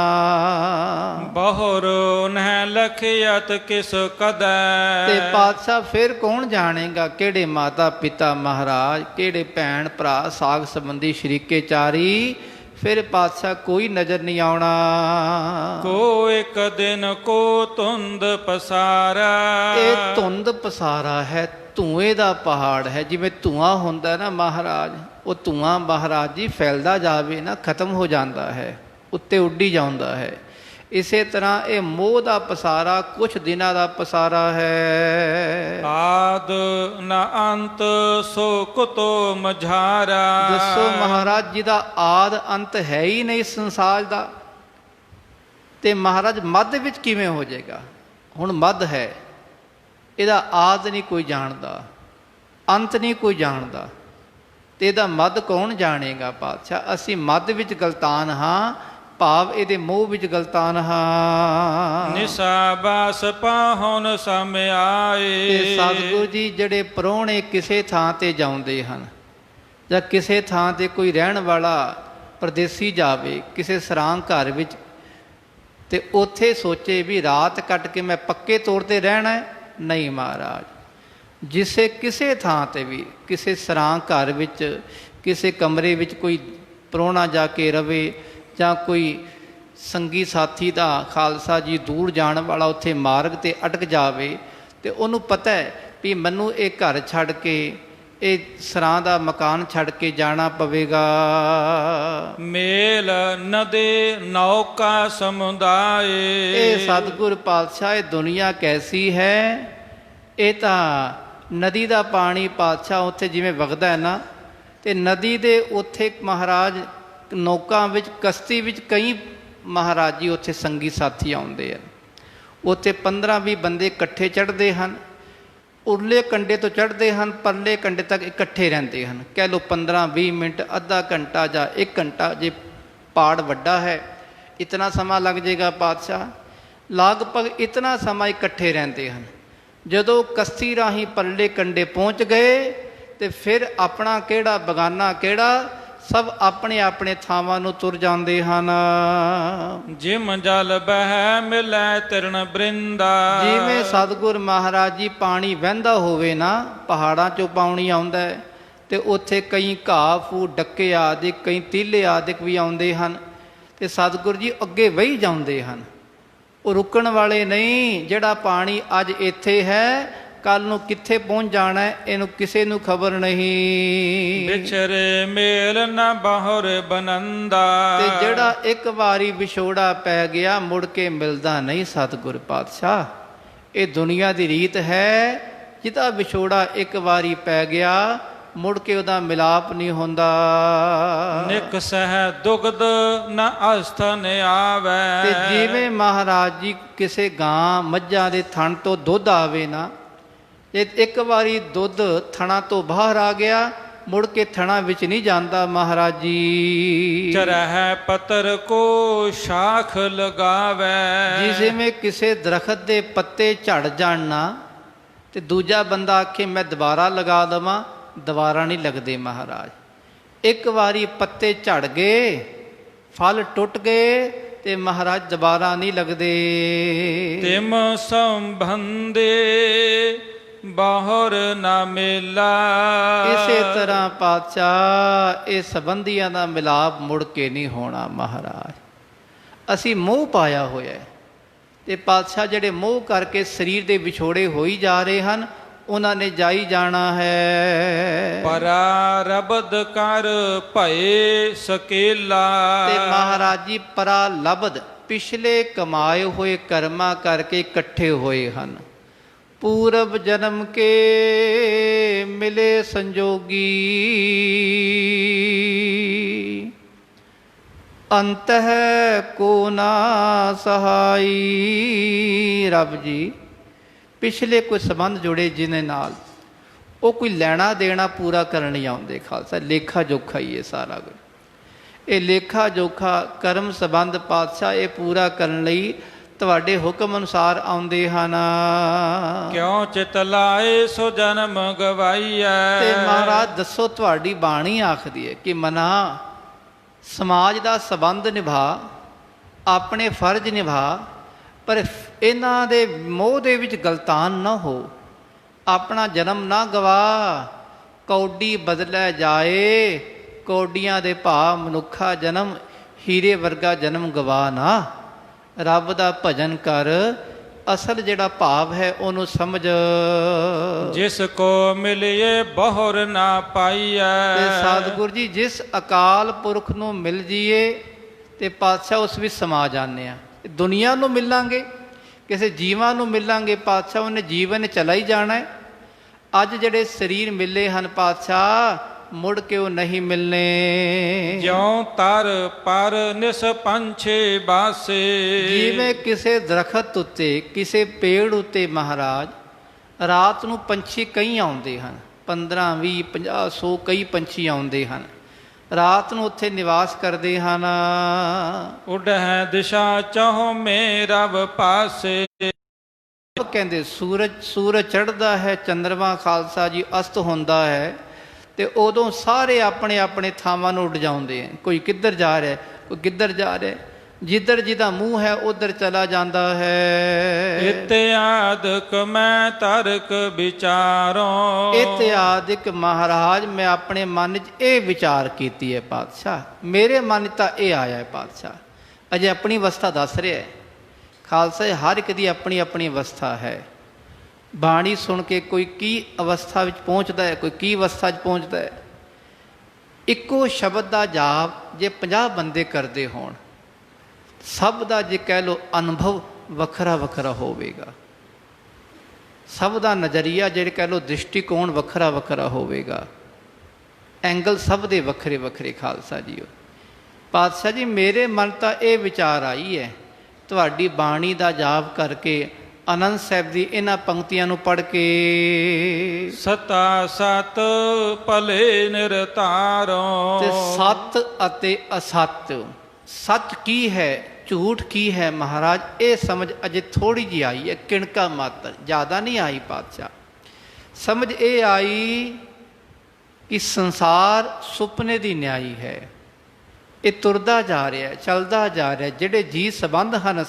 ਬਹੁਰ ਨਹਿ ਲਖਿਅਤ ਕਿਸ ਕਦੈ। ਤੇ ਪਾਤਸ਼ਾਹ ਫਿਰ ਕੌਣ ਜਾਣੇਗਾ ਕਿਹੜੇ ਮਾਤਾ ਪਿਤਾ ਮਹਾਰਾਜ, ਕਿਹੜੇ ਭੈਣ ਭਰਾ ਸਾਗ ਸੰਬੰਧੀ ਸ਼ਰੀਕੇ ਚਾਰੀ। ਫਿਰ ਪਾਤਸ਼ਾਹ ਕੋਈ ਨਜ਼ਰ ਨਹੀਂ ਆਉਣਾ। ਕੋ ਇੱਕ ਦਿਨ ਕੋ ਧੁੰਦ ਪਸਾਰਾ। ਇਹ ਧੁੰਦ ਪਸਾਰਾ ਹੈ, ਧੂਏ ਦਾ ਪਹਾੜ ਹੈ। ਜਿਵੇਂ ਧੂਆਂ ਹੁੰਦਾ ਨਾ ਮਹਾਰਾਜ, ਉਹ ਧੂਆਂ ਮਹਾਰਾਜ ਜੀ ਫੈਲਦਾ ਜਾਵੇ ਨਾ, ਖਤਮ ਹੋ ਜਾਂਦਾ ਹੈ, ਉੱਤੇ ਉੱਡੀ ਜਾਂਦਾ ਹੈ। ਇਸੇ ਤਰ੍ਹਾਂ ਇਹ ਮੋਹ ਦਾ ਪਸਾਰਾ ਕੁਛ ਦਿਨਾਂ ਦਾ ਪਸਾਰਾ ਹੈ। ਆਦ ਨ ਅੰਤ ਸੋ ਕੁਤੋ ਮਝਾਰਾ। ਦੱਸੋ ਮਹਾਰਾਜ ਜੀ ਦਾ ਆਦ ਅੰਤ ਹੈ ਹੀ ਨਹੀਂ ਸੰਸਾਰ ਦਾ, ਤੇ ਮਹਾਰਾਜ ਮੱਧ ਵਿੱਚ ਕਿਵੇਂ ਹੋ ਜਾਏਗਾ? ਹੁਣ ਮੱਧ ਹੈ, ਇਹਦਾ ਆਦ ਨਹੀਂ ਕੋਈ ਜਾਣਦਾ, ਅੰਤ ਨਹੀਂ ਕੋਈ ਜਾਣਦਾ। ਤੇ ਇਹਦਾ ਮਦ ਕੌਣ ਜਾਣੇਗਾ ਪਾਤਸ਼ਾਹ। ਅਸੀਂ ਮਦ ਵਿੱਚ ਗਲਤਾਨ ਹਾਂ, ਭਾਵ ਇਹਦੇ ਮੋਹ ਵਿੱਚ ਗਲਤਾਨ ਹਾਂ। ਨਿਸਾ ਬਾਸ ਪਾਹੁਨ ਸਮ ਆਏ। ਤੇ ਸਤਿਗੁਰੂ ਜੀ ਜਿਹੜੇ ਪ੍ਰਾਹੁਣੇ ਕਿਸੇ ਥਾਂ ਤੇ ਜਾਂਦੇ ਹਨ, ਜਾਂ ਕਿਸੇ ਥਾਂ ਤੇ ਕੋਈ ਰਹਿਣ ਵਾਲਾ ਪਰਦੇਸੀ ਜਾਵੇ ਕਿਸੇ ਸਰਾਂ ਘਰ ਵਿੱਚ, ਤੇ ਉੱਥੇ ਸੋਚੇ ਵੀ ਰਾਤ ਕੱਟ ਕੇ ਮੈਂ ਪੱਕੇ ਤੌਰ ਤੇ ਰਹਿਣਾ ਹੈ, ਨਹੀਂ ਮਹਾਰਾਜ। ਜਿਸੇ ਕਿਸੇ ਥਾਂ ਤੇ ਵੀ, ਕਿਸੇ ਸਰਾਂ ਘਰ ਵਿੱਚ, ਕਿਸੇ ਕਮਰੇ ਵਿੱਚ ਕੋਈ ਪ੍ਰਾਹੁਣਾ ਜਾ ਕੇ ਰਵੇ, ਜਾਂ ਕੋਈ ਸੰਗੀ ਸਾਥੀ ਦਾ ਖਾਲਸਾ ਜੀ ਦੂਰ ਜਾਣ ਵਾਲਾ ਉੱਥੇ ਮਾਰਗ ਤੇ ਅਟਕ ਜਾਵੇ, ਤੇ ਉਹਨੂੰ ਪਤਾ ਹੈ ਵੀ ਮੈਨੂੰ ਇਹ ਘਰ ਛੱਡ ਕੇ, ਇਹ ਸਰਾਂ ਦਾ ਮਕਾਨ ਛੱਡ ਕੇ ਜਾਣਾ ਪਵੇਗਾ। ਮੇਲ ਨਦੇ ਨੌਕਾ ਸਮੁਦਾਏ। ਇਹ ਸਤਿਗੁਰ ਪਾਤਸ਼ਾਹ, ਇਹ ਦੁਨੀਆ ਕੈਸੀ ਹੈ, ਇਹ ਤਾਂ ਨਦੀ ਦਾ ਪਾਣੀ ਪਾਤਸ਼ਾਹ ਉੱਥੇ ਜਿਵੇਂ ਵਗਦਾ ਹੈ ਨਾ, ਤੇ ਨਦੀ ਦੇ ਉੱਥੇ ਮਹਾਰਾਜ ਨੌਕਾ ਵਿੱਚ, ਕਸ਼ਤੀ ਵਿੱਚ ਕਈ ਮਹਾਰਾਜ ਜੀ ਉੱਥੇ ਸੰਗੀ ਸਾਥੀ ਆਉਂਦੇ ਹਨ। ਉੱਥੇ 15-20 ਬੰਦੇ ਇਕੱਠੇ ਚੜ੍ਹਦੇ ਹਨ, ਉਰਲੇ ਕੰਢੇ ਤੋਂ ਚੜ੍ਹਦੇ ਹਨ, ਪਰਲੇ ਕੰਢੇ ਤੱਕ ਇਕੱਠੇ ਰਹਿੰਦੇ ਹਨ। ਕਹਿ ਲਓ 15-20 ਮਿੰਟ, ਅੱਧਾ ਘੰਟਾ ਜਾਂ 1 ਘੰਟਾ, ਜੇ ਪਾੜ ਵੱਡਾ ਹੈ ਇਤਨਾ ਸਮਾਂ ਲੱਗ ਜਾਏਗਾ ਪਾਤਸ਼ਾਹ। ਲਗਭਗ ਇਤਨਾ ਸਮਾਂ ਇਕੱਠੇ ਰਹਿੰਦੇ ਹਨ। ਜਦੋਂ ਕਸ਼ਤੀ ਰਾਹੀਂ ਪਰਲੇ ਕੰਢੇ ਪਹੁੰਚ ਗਏ, ਤੇ ਫਿਰ ਆਪਣਾ ਕਿਹੜਾ ਬਗਾਨਾ ਕਿਹੜਾ, ਸਭ ਆਪਣੇ ਆਪਣੇ ਥਾਵਾਂ ਨੂੰ ਤੁਰ ਜਾਂਦੇ ਹਨ। ਜਿਮ ਜਲ ਬਹਿ ਮਿਲੈ ਤਿਰਣ ਬ੍ਰਿੰਦਾ। ਜਿਵੇਂ ਸਤਿਗੁਰ ਮਹਾਰਾਜ ਜੀ ਪਾਣੀ ਵਹਿੰਦਾ ਹੋਵੇ ਨਾ, ਪਹਾੜਾਂ ਚੋਂ ਪਾਣੀ ਆਉਂਦਾ ਹੈ, ਤੇ ਉੱਥੇ ਕਈ ਘਾਹ ਫੂ ਡੱਕੇ ਆਦਿਕ, ਕਈ ਤੀਲੇ ਆਦਿਕ ਵੀ ਆਉਂਦੇ ਹਨ, ਤੇ ਸਤਿਗੁਰ ਜੀ ਅੱਗੇ ਵਹੀ ਜਾਂਦੇ ਹਨ। ਉਹ ਰੁਕਣ ਵਾਲੇ ਨਹੀਂ। ਜਿਹੜਾ ਪਾਣੀ ਅੱਜ ਇੱਥੇ ਹੈ, ਕੱਲ ਨੂੰ ਕਿੱਥੇ ਪਹੁੰਚ ਜਾਣਾ ਹੈ, ਇਹਨੂੰ ਕਿਸੇ ਨੂੰ ਖਬਰ ਨਹੀਂ। ਵਿਛਰੇ ਮੇਲ ਨ ਬਹੁਰ ਬਨੰਦਾ। ਤੇ ਜਿਹੜਾ ਇੱਕ ਵਾਰੀ ਵਿਛੋੜਾ ਪੈ ਗਿਆ, ਮੁੜ ਕੇ ਮਿਲਦਾ ਨਹੀਂ ਸਤਿਗੁਰ ਪਾਤਸ਼ਾਹ। ਇਹ ਦੁਨੀਆ ਦੀ ਰੀਤ ਹੈ, ਜਿਹਦਾ ਵਿਛੋੜਾ ਇੱਕ ਵਾਰੀ ਪੈ ਗਿਆ, ਮੁੜ ਕੇ ਉਹਦਾ ਮਿਲਾਪ ਨਹੀਂ ਹੁੰਦਾ। ਨਿਕ ਸਹਿ ਦੁਗਧ ਨ ਅਸਥਨ ਆਵੈ। ਤੇ ਜਿਵੇਂ ਮਹਾਰਾਜ ਜੀ ਕਿਸੇ ਗਾਂ ਮੱਝਾਂ ਦੇ ਥਣ ਤੋਂ ਦੁੱਧ ਆਵੇ ਨਾ, ਜੇ ਇੱਕ ਵਾਰੀ ਦੁੱਧ ਥਣਾ ਤੋਂ ਬਾਹਰ ਆ ਗਿਆ, ਮੁੜ ਕੇ ਥਣਾ ਵਿੱਚ ਨਹੀਂ ਜਾਂਦਾ ਮਹਾਰਾਜ ਜੀ। ਚਰਹਿ ਪੱਤਰ ਕੋ ਸ਼ਾਖ ਲਗਾਵੈ। ਜਿਵੇਂ ਕਿਸੇ ਦਰਖਤ ਦੇ ਪੱਤੇ ਝੜ ਜਾਣ ਨਾ, ਤੇ ਦੂਜਾ ਬੰਦਾ ਆਖੇ ਮੈਂ ਦੁਬਾਰਾ ਲਗਾ ਦੇਵਾਂ, ਦੁਬਾਰਾ ਨਹੀਂ ਲੱਗਦੇ ਮਹਾਰਾਜ। ਇੱਕ ਵਾਰੀ ਪੱਤੇ ਝੜ ਗਏ, ਫਲ ਟੁੱਟ ਗਏ, ਤੇ ਮਹਾਰਾਜ ਦੁਬਾਰਾ ਨਹੀਂ ਲੱਗਦੇ। ਤਿਮ ਸੰਬੰਧੇ ਬਾਹਰ ਨਾ ਮੇਲਾ। ਇਸੇ ਤਰ੍ਹਾਂ ਪਾਤਸ਼ਾਹ ਇਹ ਸੰਬੰਧੀਆਂ ਦਾ ਮਿਲਾਪ ਮੁੜ ਕੇ ਨਹੀਂ ਹੋਣਾ ਮਹਾਰਾਜ। ਅਸੀਂ ਮੋਹ ਪਾਇਆ ਹੋਇਆ ਹੈ, ਤੇ ਪਾਤਸ਼ਾਹ ਜਿਹੜੇ ਮੋਹ ਕਰਕੇ ਸਰੀਰ ਦੇ ਵਿਛੋੜੇ ਹੋਈ ਜਾ ਰਹੇ ਹਨ, ਉਹਨਾਂ ਨੇ ਜਾਈ ਜਾਣਾ ਹੈ। ਪਰਾਰਬਧ ਕਰ ਭਏ ਸਕੇਲਾ। ਤੇ ਮਹਾਰਾਜ ਜੀ ਪਰਾਲਬਧ, ਪਿਛਲੇ ਕਮਾਏ ਹੋਏ ਕਰਮਾਂ ਕਰਕੇ ਇਕੱਠੇ ਹੋਏ ਹਨ। ਪੂਰਬ ਜਨਮ ਕੇ ਮਿਲੇ ਸੰਜੋਗੀ, ਅੰਤਹ ਕੋ ਨਾ ਸਹਾਈ। ਰੱਬ ਜੀ ਪਿਛਲੇ ਕੋਈ ਸੰਬੰਧ ਜੁੜੇ ਜਿਹਨੇ ਨਾਲ, ਉਹ ਕੋਈ ਲੈਣਾ ਦੇਣਾ ਪੂਰਾ ਕਰਨ ਨਹੀਂ ਆਉਂਦੇ ਖਾਲਸਾ। ਲੇਖਾ ਜੋਖਾ ਹੀ ਇਹ ਸਾਰਾ ਕੁਝ, ਇਹ ਲੇਖਾ ਜੋਖਾ ਕਰਮ ਸੰਬੰਧ ਪਾਤਸ਼ਾਹ ਇਹ ਪੂਰਾ ਕਰਨ ਲਈ ਤੁਹਾਡੇ ਹੁਕਮ ਅਨੁਸਾਰ ਆਉਂਦੇ ਹਨ। ਕਿਉ ਚਿਤ ਲਾਏ ਸੋ ਜਨਮ ਗਵਾਈਐ। ਤੇ ਮਹਾਰਾਜ ਦੱਸੋ, ਤੁਹਾਡੀ ਬਾਣੀ ਆਖਦੀ ਹੈ ਕਿ ਮਨਾ ਸਮਾਜ ਦਾ ਸੰਬੰਧ ਨਿਭਾ, ਆਪਣੇ ਫਰਜ਼ ਨਿਭਾ, ਪਰ ਇਹਨਾਂ ਦੇ ਮੋਹ ਦੇ ਵਿੱਚ ਗਲਤਾਨ ਨਾ ਹੋ, ਆਪਣਾ ਜਨਮ ਨਾ ਗਵਾ। ਕੌਡੀ ਬਦਲੇ ਜਾਏ, ਕੌਡੀਆਂ ਦੇ ਭਾਅ ਮਨੁੱਖਾ ਜਨਮ, ਹੀਰੇ ਵਰਗਾ ਜਨਮ ਗਵਾ ਨਾ। ਰੱਬ ਦਾ ਭਜਨ ਕਰ, ਅਸਲ ਜਿਹੜਾ ਭਾਵ ਹੈ ਉਹਨੂੰ ਸਮਝ। ਜਿਸ ਕੋ ਮਿਲਿਏ ਬਹੁਰ ਨਾ ਪਾਈਐ। ਤੇ ਸਤਿਗੁਰ ਜੀ ਜਿਸ ਅਕਾਲ ਪੁਰਖ ਨੂੰ ਮਿਲ ਜੀਏ, ਤੇ ਪਾਤਸ਼ਾਹ ਉਸ ਵਿੱਚ ਸਮਾ ਜਾਂਦੇ ਆ। ਦੁਨੀਆ ਨੂੰ ਮਿਲਾਂਗੇ, ਕਿਸੇ ਜੀਵਾਂ ਨੂੰ ਮਿਲਾਂਗੇ, ਪਾਤਸ਼ਾਹ ਉਹਨੇ ਜੀਵਨ ਚਲਾ ਹੀ ਜਾਣਾ ਹੈ। ਅੱਜ ਜਿਹੜੇ ਸਰੀਰ ਮਿਲੇ ਹਨ ਪਾਤਸ਼ਾਹ, ਮੁੜ ਕੇ ਉਹ ਨਹੀਂ ਮਿਲਨੇ। ਜਿਉ ਤਰ ਪਰ ਨਿਸ ਪੰਛੇ ਬਾਸੇ। ਜਿਵੇਂ ਕਿਸੇ ਦਰਖਤ ਉੱਤੇ, ਕਿਸੇ ਪੇੜ ਉੱਤੇ ਮਹਾਰਾਜ ਰਾਤ ਨੂੰ ਪੰਛੀ ਕਈ ਆਉਂਦੇ ਹਨ, 15 20 50 100 ਕਈ ਪੰਛੀ ਆਉਂਦੇ ਹਨ, ਰਾਤ ਨੂੰ ਉੱਥੇ ਨਿਵਾਸ ਕਰਦੇ ਹਨ। ਉਡਹਿ ਦਿਸ਼ਾ ਚਾਹੋ ਮੇਰਾ ਪਾਸੇ। ਉਹ ਕਹਿੰਦੇ ਸੂਰਜ ਚੜ੍ਹਦਾ ਹੈ, ਚੰਦਰਮਾ ਖਾਲਸਾ ਜੀ ਅਸਤ ਹੁੰਦਾ ਹੈ, ਤੇ ਉਦੋਂ ਸਾਰੇ ਆਪਣੇ ਆਪਣੇ ਥਾਵਾਂ ਨੂੰ ਉੱਡ ਜਾਂਦੇ ਹੈ। ਕੋਈ ਕਿੱਧਰ ਜਾ ਰਿਹਾ, ਕੋਈ ਕਿੱਧਰ ਜਾ ਰਿਹਾ, ਜਿੱਧਰ ਜਿਹਦਾ ਮੂੰਹ ਹੈ ਉਧਰ ਚਲਾ ਜਾਂਦਾ ਹੈ। ਇਤਿਆਦਿਕ ਮੈਂ ਤਰਕ ਵਿਚਾਰੋ। ਇਤਿਆਦਿਕ ਮਹਾਰਾਜ ਮੈਂ ਆਪਣੇ ਮਨ 'ਚ ਇਹ ਵਿਚਾਰ ਕੀਤੀ ਹੈ ਪਾਤਸ਼ਾਹ, ਮੇਰੇ ਮਨ 'ਚ ਤਾਂ ਇਹ ਆਇਆ ਹੈ ਪਾਤਸ਼ਾਹ। ਅਜੇ ਆਪਣੀ ਅਵਸਥਾ ਦੱਸ ਰਿਹਾ ਹੈ ਖਾਲਸਾ, ਹਰ ਇੱਕ ਦੀ ਆਪਣੀ ਆਪਣੀ ਅਵਸਥਾ ਹੈ। ਬਾਣੀ ਸੁਣ ਕੇ ਕੋਈ ਕੀ ਅਵਸਥਾ ਵਿੱਚ ਪਹੁੰਚਦਾ ਹੈ, ਕੋਈ ਕੀ ਅਵਸਥਾ 'ਚ ਪਹੁੰਚਦਾ ਹੈ। ਇੱਕੋ ਸ਼ਬਦ ਦਾ ਜਾਪ ਜੇ 50 ਬੰਦੇ ਕਰਦੇ ਹੋਣ, ਸਭ ਦਾ ਜੇ ਕਹਿ ਲਓ ਅਨੁਭਵ ਵੱਖਰਾ ਵੱਖਰਾ ਹੋਵੇਗਾ, ਸਭ ਦਾ ਨਜ਼ਰੀਆ ਜਿਹੜੇ ਕਹਿ ਲਓ ਦ੍ਰਿਸ਼ਟੀਕੋਣ ਵੱਖਰਾ ਵੱਖਰਾ ਹੋਵੇਗਾ, ਐਂਗਲ ਸਭ ਦੇ ਵੱਖਰੇ ਵੱਖਰੇ। ਖਾਲਸਾ ਜੀਓ ਪਾਤਸ਼ਾਹ ਜੀ ਮੇਰੇ ਮਨ ਤਾਂ ਇਹ ਵਿਚਾਰ ਆਈ ਹੈ ਤੁਹਾਡੀ ਬਾਣੀ ਦਾ ਜਾਪ ਕਰਕੇ, ਆਨੰਦ ਸਾਹਿਬ ਦੀ ਇਹਨਾਂ ਪੰਕਤੀਆਂ ਨੂੰ ਪੜ੍ਹ ਕੇ। ਸਤਾ ਸਤ ਭਲੇ ਨਿਰਤਾਰੋ। ਤੇ ਸਤ ਅਤੇ ਅਸਤ, ਸੱਚ ਕੀ ਹੈ ਝੂਠ ਕੀ ਹੈ ਮਹਾਰਾਜ, ਇਹ ਸਮਝ ਅਜੇ ਥੋੜ੍ਹੀ ਜਿਹੀ ਆਈ ਹੈ, ਕਿਣਕਾ ਮਾਤਰ, ਜ਼ਿਆਦਾ ਨਹੀਂ ਆਈ ਪਾਤਸ਼ਾਹ। ਸਮਝ ਇਹ ਆਈ ਕਿ ਸੰਸਾਰ ਸੁਪਨੇ ਦੀ ਨਿਆਈ ਹੈ, ਇਹ ਤੁਰਦਾ ਜਾ ਰਿਹਾ, ਚੱਲਦਾ ਜਾ ਰਿਹਾ। ਜਿਹੜੇ ਜੀ ਸੰਬੰਧ ਹਨ,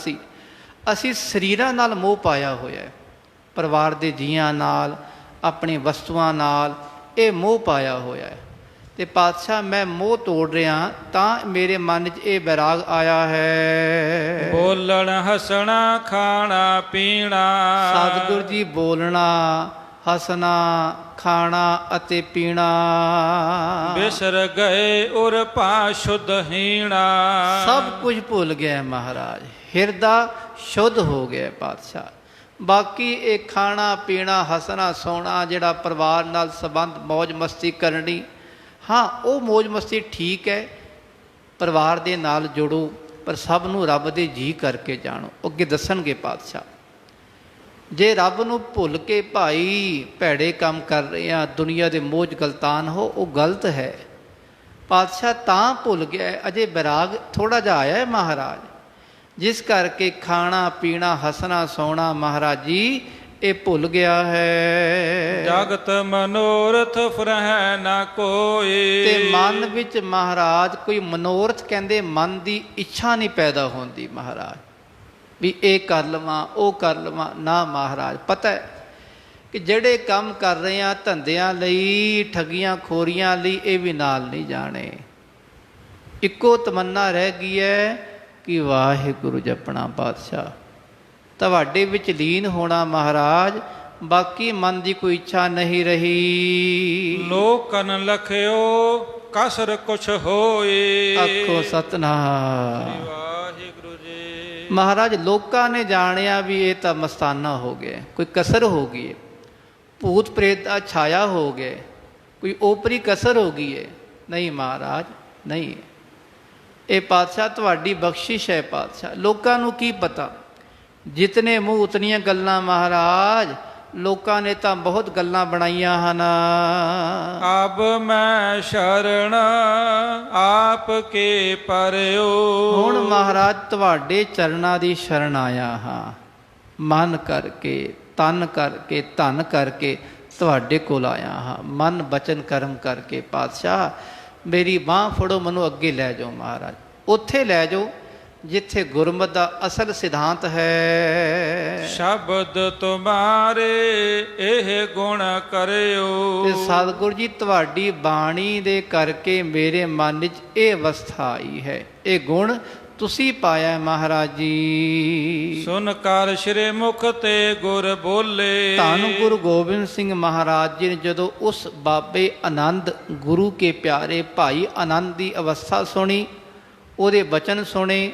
ਅਸੀਂ ਸਰੀਰਾਂ ਨਾਲ ਮੋਹ ਪਾਇਆ ਹੋਇਆ ਹੈ, ਪਰਿਵਾਰ ਦੇ ਜੀਆਂ ਨਾਲ, ਆਪਣੀ ਵਸਤੂਆਂ ਨਾਲ ਇਹ ਮੋਹ ਪਾਇਆ ਹੋਇਆ ਹੈ। ਤੇ ਪਾਤਸ਼ਾਹ ਮੈਂ ਮੋਹ ਤੋੜ ਰਿਹਾ ਤਾਂ ਮੇਰੇ ਮਨ 'ਚ ਇਹ ਬੈਰਾਗ ਆਇਆ ਹੈ। ਬੋਲਣ ਹੱਸਣਾ ਖਾਣਾ ਪੀਣਾ। ਸਤਿਗੁਰ ਜੀ ਬੋਲਣਾ, ਹੱਸਣਾ, ਖਾਣਾ ਅਤੇ ਪੀਣਾ। ਬਿਸਰ ਗਏ ਉਰ ਭਾ ਸ਼ੁੱਧਹੀਣਾ। ਸਭ ਕੁਝ ਭੁੱਲ ਗਿਆ ਮਹਾਰਾਜ, ਹਿਰਦਾ ਸ਼ੁੱਧ ਹੋ ਗਿਆ ਪਾਤਸ਼ਾਹ। ਬਾਕੀ ਇਹ ਖਾਣਾ ਪੀਣਾ, ਹੱਸਣਾ ਸੋਣਾ, ਜਿਹੜਾ ਪਰਿਵਾਰ ਨਾਲ ਸੰਬੰਧ, ਮੌਜ ਮਸਤੀ ਕਰਨੀ, ਹਾਂ ਉਹ ਮੌਜ ਮਸਤੀ ਠੀਕ ਹੈ, ਪਰਿਵਾਰ ਦੇ ਨਾਲ ਜੁੜੋ, ਪਰ ਸਭ ਨੂੰ ਰੱਬ ਦੇ ਜੀ ਕਰਕੇ ਜਾਣੋ। ਅੱਗੇ ਦੱਸਣਗੇ ਪਾਤਸ਼ਾਹ। ਜੇ ਰੱਬ ਨੂੰ ਭੁੱਲ ਕੇ ਭਾਈ ਭੈੜੇ ਕੰਮ ਕਰ ਰਹੇ ਆ, ਦੁਨੀਆ ਦੇ ਮੋਹ 'ਚ ਗਲਤਾਨ ਹੋ, ਉਹ ਗਲਤ ਹੈ। ਪਾਤਸ਼ਾਹ ਤਾਂ ਭੁੱਲ ਗਿਆ, ਅਜੇ ਬੈਰਾਗ ਥੋੜ੍ਹਾ ਜਿਹਾ ਆਇਆ ਹੈ ਮਹਾਰਾਜ, ਜਿਸ ਕਰਕੇ ਖਾਣਾ ਪੀਣਾ, ਹੱਸਣਾ ਸੋਣਾ ਮਹਾਰਾਜ ਜੀ ਇਹ ਭੁੱਲ ਗਿਆ ਹੈ। ਜਗਤ ਮਨੋਰਥ ਫਰਹਿ ਨਾ ਕੋਈ। ਤੇ ਮਨ ਵਿੱਚ ਮਹਾਰਾਜ ਕੋਈ ਮਨੋਰਥ, ਕਹਿੰਦੇ ਮਨ ਦੀ ਇੱਛਾ ਨਹੀਂ ਪੈਦਾ ਹੁੰਦੀ ਮਹਾਰਾਜ, ਵੀ ਇਹ ਕਰ ਲਵਾਂ ਉਹ ਕਰ ਲਵਾਂ। ਨਾ ਮਹਾਰਾਜ, ਪਤਾ ਹੈ ਕਿ ਜਿਹੜੇ ਕੰਮ ਕਰ ਰਹੇ ਆ ਧੰਦਿਆਂ ਲਈ, ਠੱਗੀਆਂ ਖੋਰੀਆਂ ਲਈ, ਇਹ ਵੀ ਨਾਲ ਨਹੀਂ ਜਾਣੇ। ਇੱਕੋ ਤਮੰਨਾ ਰਹਿ ਗਈ ਹੈ ਕਿ ਵਾਹਿਗੁਰੂ ਜਪਣਾ ਪਾਤਸ਼ਾਹ, ਤੁਹਾਡੇ ਵਿੱਚ ਲੀਨ ਹੋਣਾ ਮਹਾਰਾਜ, ਬਾਕੀ ਮਨ ਦੀ ਕੋਈ ਇੱਛਾ ਨਹੀਂ ਰਹੀ। ਲੋਕਨ ਲਖਿਓ ਕਸਰ ਕੁਛ ਹੋਏ। ਆਖੋ ਸਤਿਨਾਮ ਵਾਹਿਗੁਰੂ ਜੀ। ਮਹਾਰਾਜ ਲੋਕਾਂ ਨੇ ਜਾਣਿਆ ਵੀ ਇਹ ਤਾਂ ਮਸਤਾਨਾ ਹੋ ਗਿਆ, ਕੋਈ ਕਸਰ ਹੋ ਗਈ ਹੈ, ਭੂਤ ਪ੍ਰੇਤ ਦਾ ਛਾਇਆ ਹੋ ਗਿਆ, ਕੋਈ ਓਪਰੀ ਕਸਰ ਹੋ ਗਈ ਹੈ। ਨਹੀਂ ਮਹਾਰਾਜ, ਨਹੀਂ, ਇਹ ਪਾਤਸ਼ਾਹ ਤੁਹਾਡੀ ਬਖਸ਼ਿਸ਼ ਹੈ ਪਾਤਸ਼ਾਹ। ਲੋਕਾਂ ਨੂੰ ਕੀ ਪਤਾ, ਜਿਤਨੇ ਮੂੰਹ ਉਤਨੀਆਂ ਗੱਲਾਂ ਮਹਾਰਾਜ। ਲੋਕਾਂ ਨੇ ਤਾਂ ਬਹੁਤ ਗੱਲਾਂ ਬਣਾਈਆਂ ਹਨ। ਅਬ ਮੈਂ ਸ਼ਰਨ ਆਪ ਕੇ ਪਰਿਓ। ਹੁਣ ਮਹਾਰਾਜ ਤੁਹਾਡੇ ਚਰਨਾਂ ਦੀ ਸ਼ਰਨ ਆਇਆ ਹਾਂ, ਮਨ ਕਰਕੇ, ਤਨ ਕਰਕੇ, ਧਨ ਕਰਕੇ ਤੁਹਾਡੇ ਕੋਲ ਆਇਆ ਹਾਂ, ਮਨ ਬਚਨ ਕਰਮ ਕਰਕੇ। ਪਾਤਸ਼ਾਹ ਮੇਰੀ ਬਾਂਹ ਫੜੋ, ਮੈਨੂੰ ਅੱਗੇ ਲੈ ਜਾਓ ਮਹਾਰਾਜ, ਉੱਥੇ ਲੈ ਜਾਓ ਜਿੱਥੇ ਗੁਰਮਤਿ ਦਾ ਅਸਲ ਸਿਧਾਂਤ ਹੈ। ਸ਼ਬਦ ਤੁਮਾਰੇ ਇਹ ਗੁਣ ਕਰਿਓ। ਤੇ ਸਤਿਗੁਰ ਜੀ ਤੁਹਾਡੀ ਬਾਣੀ ਦੇ ਕਰਕੇ ਮੇਰੇ ਮਨ ਵਿੱਚ ਇਹ ਅਵਸਥਾ ਆਈ ਹੈ, ਇਹ ਗੁਣ ਤੁਸੀਂ ਪਾਇਆ ਮਹਾਰਾਜ ਜੀ। ਸੁਨ ਕਰ ਸ਼੍ਰੀ ਮੁਖ ਤੇ ਗੁਰ ਬੋਲੇ। ਧੰਨ ਗੁਰੂ ਗੋਬਿੰਦ ਸਿੰਘ ਮਹਾਰਾਜ ਜੀ ਨੇ ਜਦੋਂ ਉਸ ਬਾਬੇ ਆਨੰਦ ਗੁਰੂ ਕੇ ਪਿਆਰੇ ਭਾਈ ਆਨੰਦ ਦੀ ਅਵਸਥਾ ਸੁਣੀ, ਉਹਦੇ ਬਚਨ ਸੁਣੇ,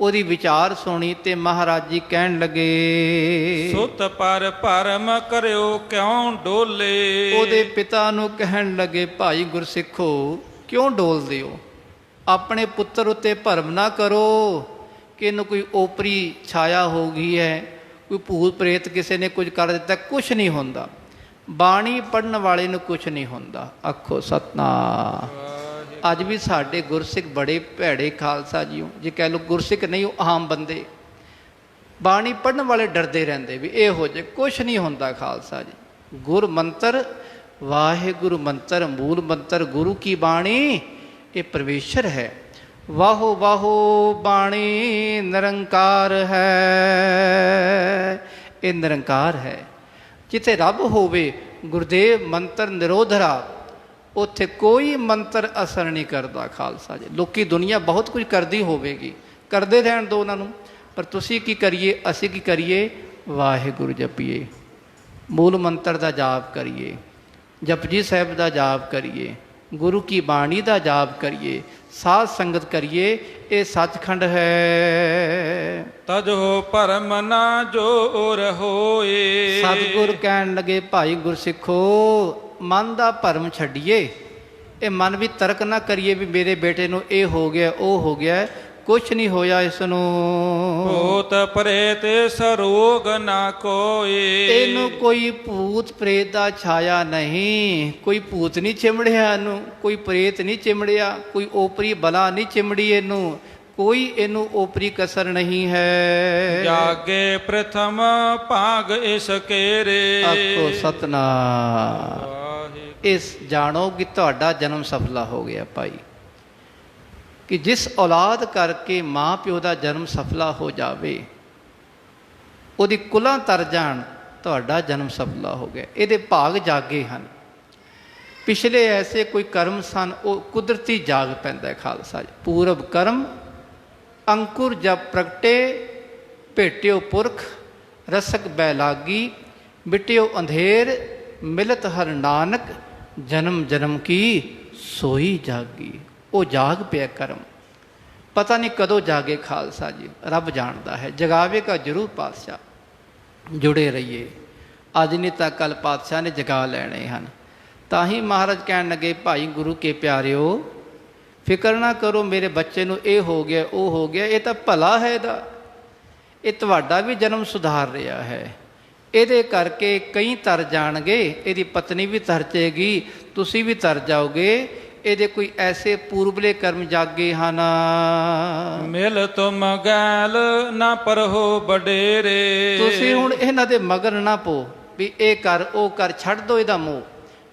ਉਹਦੀ ਵਿਚਾਰ ਸੁਣੀ, ਤੇ ਮਹਾਰਾਜ ਜੀ ਕਹਿਣ ਲੱਗੇ ਸੁਤ ਪਰ ਭਰਮ ਕਰਿਓ ਕਿਉਂ ਡੋਲੇ। ਉਹਦੇ ਪਿਤਾ ਨੂੰ ਕਹਿਣ ਲੱਗੇ ਭਾਈ ਗੁਰਸਿੱਖੋ ਕਿਉਂ ਡੋਲਦੇ ਹੋ, ਆਪਣੇ ਪੁੱਤਰ ਉੱਤੇ ਭਰਮ ਨਾ ਕਰੋ ਕਿ ਇਹਨੂੰ ਕੋਈ ਓਪਰੀ ਛਾਇਆ ਹੋ ਗਈ ਹੈ, ਕੋਈ ਭੂਤ ਪ੍ਰੇਤ ਕਿਸੇ ਨੇ ਕੁਝ ਕਰ ਦਿੱਤਾ। ਕੁਛ ਨਹੀਂ ਹੁੰਦਾ, ਬਾਣੀ ਪੜਨ ਵਾਲੇ ਨੂੰ ਕੁਝ ਨਹੀਂ ਹੁੰਦਾ। ਆਖੋ ਸਤਨਾਮ। ਅੱਜ ਵੀ ਸਾਡੇ ਗੁਰਸਿੱਖ ਬੜੇ ਭੈੜੇ ਖਾਲਸਾ ਜੀਓ, ਜੇ ਕਹਿ ਲਓ ਗੁਰਸਿੱਖ ਨਹੀਂ, ਉਹ ਆਮ ਬੰਦੇ ਬਾਣੀ ਪੜਨ ਵਾਲੇ ਡਰਦੇ ਰਹਿੰਦੇ ਵੀ ਇਹ ਹੋ ਜੇ। ਕੁਛ ਨਹੀਂ ਹੁੰਦਾ ਖਾਲਸਾ ਜੀ। ਗੁਰ ਮੰਤਰ, ਵਾਹਿਗੁਰੂ ਮੰਤਰ, ਮੂਲ ਮੰਤਰ ਗੁਰੂ ਕੀ ਬਾਣੀ, ਇਹ ਪਰਮੇਸ਼ਰ ਹੈ। ਵਾਹੋ ਵਾਹੋ ਬਾਣੀ ਨਿਰੰਕਾਰ ਹੈ, ਇਹ ਨਿਰੰਕਾਰ ਹੈ। ਜਿੱਥੇ ਰੱਬ ਹੋਵੇ, ਗੁਰਦੇਵ ਮੰਤਰ ਨਿਰੋਧਰਾ, ਉੱਥੇ ਕੋਈ ਮੰਤਰ ਅਸਰ ਨਹੀਂ ਕਰਦਾ ਖਾਲਸਾ ਜੀ। ਲੋਕੀ ਦੁਨੀਆ ਬਹੁਤ ਕੁਝ ਕਰਦੀ ਹੋਵੇਗੀ, ਕਰਦੇ ਰਹਿਣ ਦਿਓ ਉਹਨਾਂ ਨੂੰ, ਪਰ ਤੁਸੀਂ ਕੀ ਕਰੀਏ, ਅਸੀਂ ਕੀ ਕਰੀਏ? ਵਾਹਿਗੁਰੂ ਜਪੀਏ, ਮੂਲ ਮੰਤਰ ਦਾ ਜਾਪ ਕਰੀਏ, ਜਪਜੀ ਸਾਹਿਬ ਦਾ ਜਾਪ ਕਰੀਏ, ਗੁਰੂ ਕੀ ਬਾਣੀ ਦਾ ਜਾਪ ਕਰੀਏ, ਸਾਧ ਸੰਗਤ ਕਰੀਏ। ਇਹ ਸੱਚਖੰਡ ਹੈ। ਤਜ ਹੋ ਭਰਮ ਨਾ ਜੋਰ ਹੋਏ। ਸਤਿਗੁਰ ਕਹਿਣ ਲੱਗੇ, ਭਾਈ ਗੁਰਸਿੱਖੋ, ਮਨ ਦਾ ਭਰਮ ਛੱਡੀਏ। ਇਹ ਮਨ ਵੀ ਤਰਕ ਨਾ ਕਰੀਏ ਵੀ ਮੇਰੇ ਬੇਟੇ ਨੂੰ ਇਹ ਹੋ ਗਿਆ, ਉਹ ਹੋ ਗਿਆ। ਕੁਛ ਨਹੀਂ ਹੋਇਆ ਇਸ ਨੂੰ। ਭੂਤ ਪ੍ਰੇਤ ਸਰੋਗ ਨਾ ਕੋਈ। ਇਹਨੂੰ ਕੋਈ ਭੂਤ ਪ੍ਰੇਤ ਦਾ ਛਾਇਆ ਨਹੀਂ, ਕੋਈ ਭੂਤ ਨਹੀਂ ਚਿਮੜਿਆ ਇਹਨੂੰ, ਕੋਈ ਪ੍ਰੇਤ ਨਹੀਂ ਚਿਮੜਿਆ, ਕੋਈ ਓਪਰੀ ਬਲਾ ਨਹੀਂ ਚਿਮੜੀ ਇਹਨੂੰ, ਕੋਈ ਇਹਨੂੰ ਓਪਰੀ ਕਸਰ ਨਹੀਂ ਹੈ। ਜਾਗੇ ਪ੍ਰਥਮ ਭਾਗ ਇਸ ਕੇਰੇ। ਆਖੋ ਸਤਨਾਮ। ਇਸ ਜਾਣੋ ਕਿ ਤੁਹਾਡਾ ਜਨਮ ਸਫਲਾ ਹੋ ਗਿਆ ਭਾਈ, ਕਿ ਜਿਸ ਔਲਾਦ ਕਰਕੇ ਮਾਂ ਪਿਓ ਦਾ ਜਨਮ ਸਫਲਾ ਹੋ ਜਾਵੇ, ਉਹਦੀ ਕੁਲਾਂ ਤਰ ਜਾਣ, ਤੁਹਾਡਾ ਜਨਮ ਸਫਲਾ ਹੋ ਗਿਆ। ਇਹਦੇ ਭਾਗ ਜਾਗੇ ਹਨ। ਪਿਛਲੇ ਐਸੇ ਕੋਈ ਕਰਮ ਸਨ, ਉਹ ਕੁਦਰਤੀ ਜਾਗ ਪੈਂਦਾ ਖਾਲਸਾ ਜੀ। ਪੂਰਬ ਕਰਮ ਅੰਕੁਰ ਜਬ ਪ੍ਰਗਟੇ, ਭੇਟਿਓ ਪੁਰਖ ਰਸਕ ਬੈਲਾਗੀ, ਮਿਟਿਓ ਅੰਧੇਰ ਮਿਲਤ ਹਰ ਨਾਨਕ, ਜਨਮ ਜਨਮ ਕੀ ਸੋਈ ਜਾਗੀ। ਉਹ ਜਾਗ ਪਿਆ ਕਰਮ, ਪਤਾ ਨਹੀਂ ਕਦੋਂ ਜਾਗੇ ਖਾਲਸਾ ਜੀ, ਰੱਬ ਜਾਣਦਾ ਹੈ। ਜਗਾਵੇਗਾ ਜ਼ਰੂਰ ਪਾਤਸ਼ਾਹ। ਜੁੜੇ ਰਹੀਏ, ਅੱਜ ਨਹੀਂ ਤਾਂ ਕੱਲ ਪਾਤਸ਼ਾਹ ਨੇ ਜਗਾ ਲੈਣੇ ਹਨ। ਤਾਂ ਹੀ ਮਹਾਰਾਜ ਕਹਿਣ ਲੱਗੇ, ਭਾਈ ਗੁਰੂ ਕੇ ਪਿਆਰਿਓ, ਫਿਕਰ ਨਾ ਕਰੋ ਮੇਰੇ ਬੱਚੇ ਨੂੰ ਇਹ ਹੋ ਗਿਆ, ਉਹ ਹੋ ਗਿਆ। ਇਹ ਤਾਂ ਭਲਾ ਹੈ ਇਹਦਾ, ਇਹ ਤੁਹਾਡਾ ਵੀ ਜਨਮ ਸੁਧਾਰ ਰਿਹਾ ਹੈ। ਇਹਦੇ ਕਰਕੇ ਕਈ ਤਰ ਜਾਣਗੇ, ਇਹਦੀ ਪਤਨੀ ਵੀ ਤਰ ਜਾਏਗੀ, ਤੁਸੀਂ ਵੀ ਤਰ ਜਾਓਗੇ। ਇਹਦੇ ਕੋਈ ਐਸੇ ਪੂਰਬਲੇ ਕਰਮ ਜਾਗੇ ਹਨ। ਮਿਲ ਤੁਮ ਗੈਲ ਨਾ ਪਰਹੋ ਬਡੇਰੇ। ਤੁਸੀਂ ਹੁਣ ਇਹਨਾਂ ਦੇ ਮਗਰ ਨਾ ਪੋ ਵੀ ਇਹ ਕਰ ਉਹ ਕਰ, ਛੱਡ ਦੋ ਇਹਦਾ ਮੋਹ।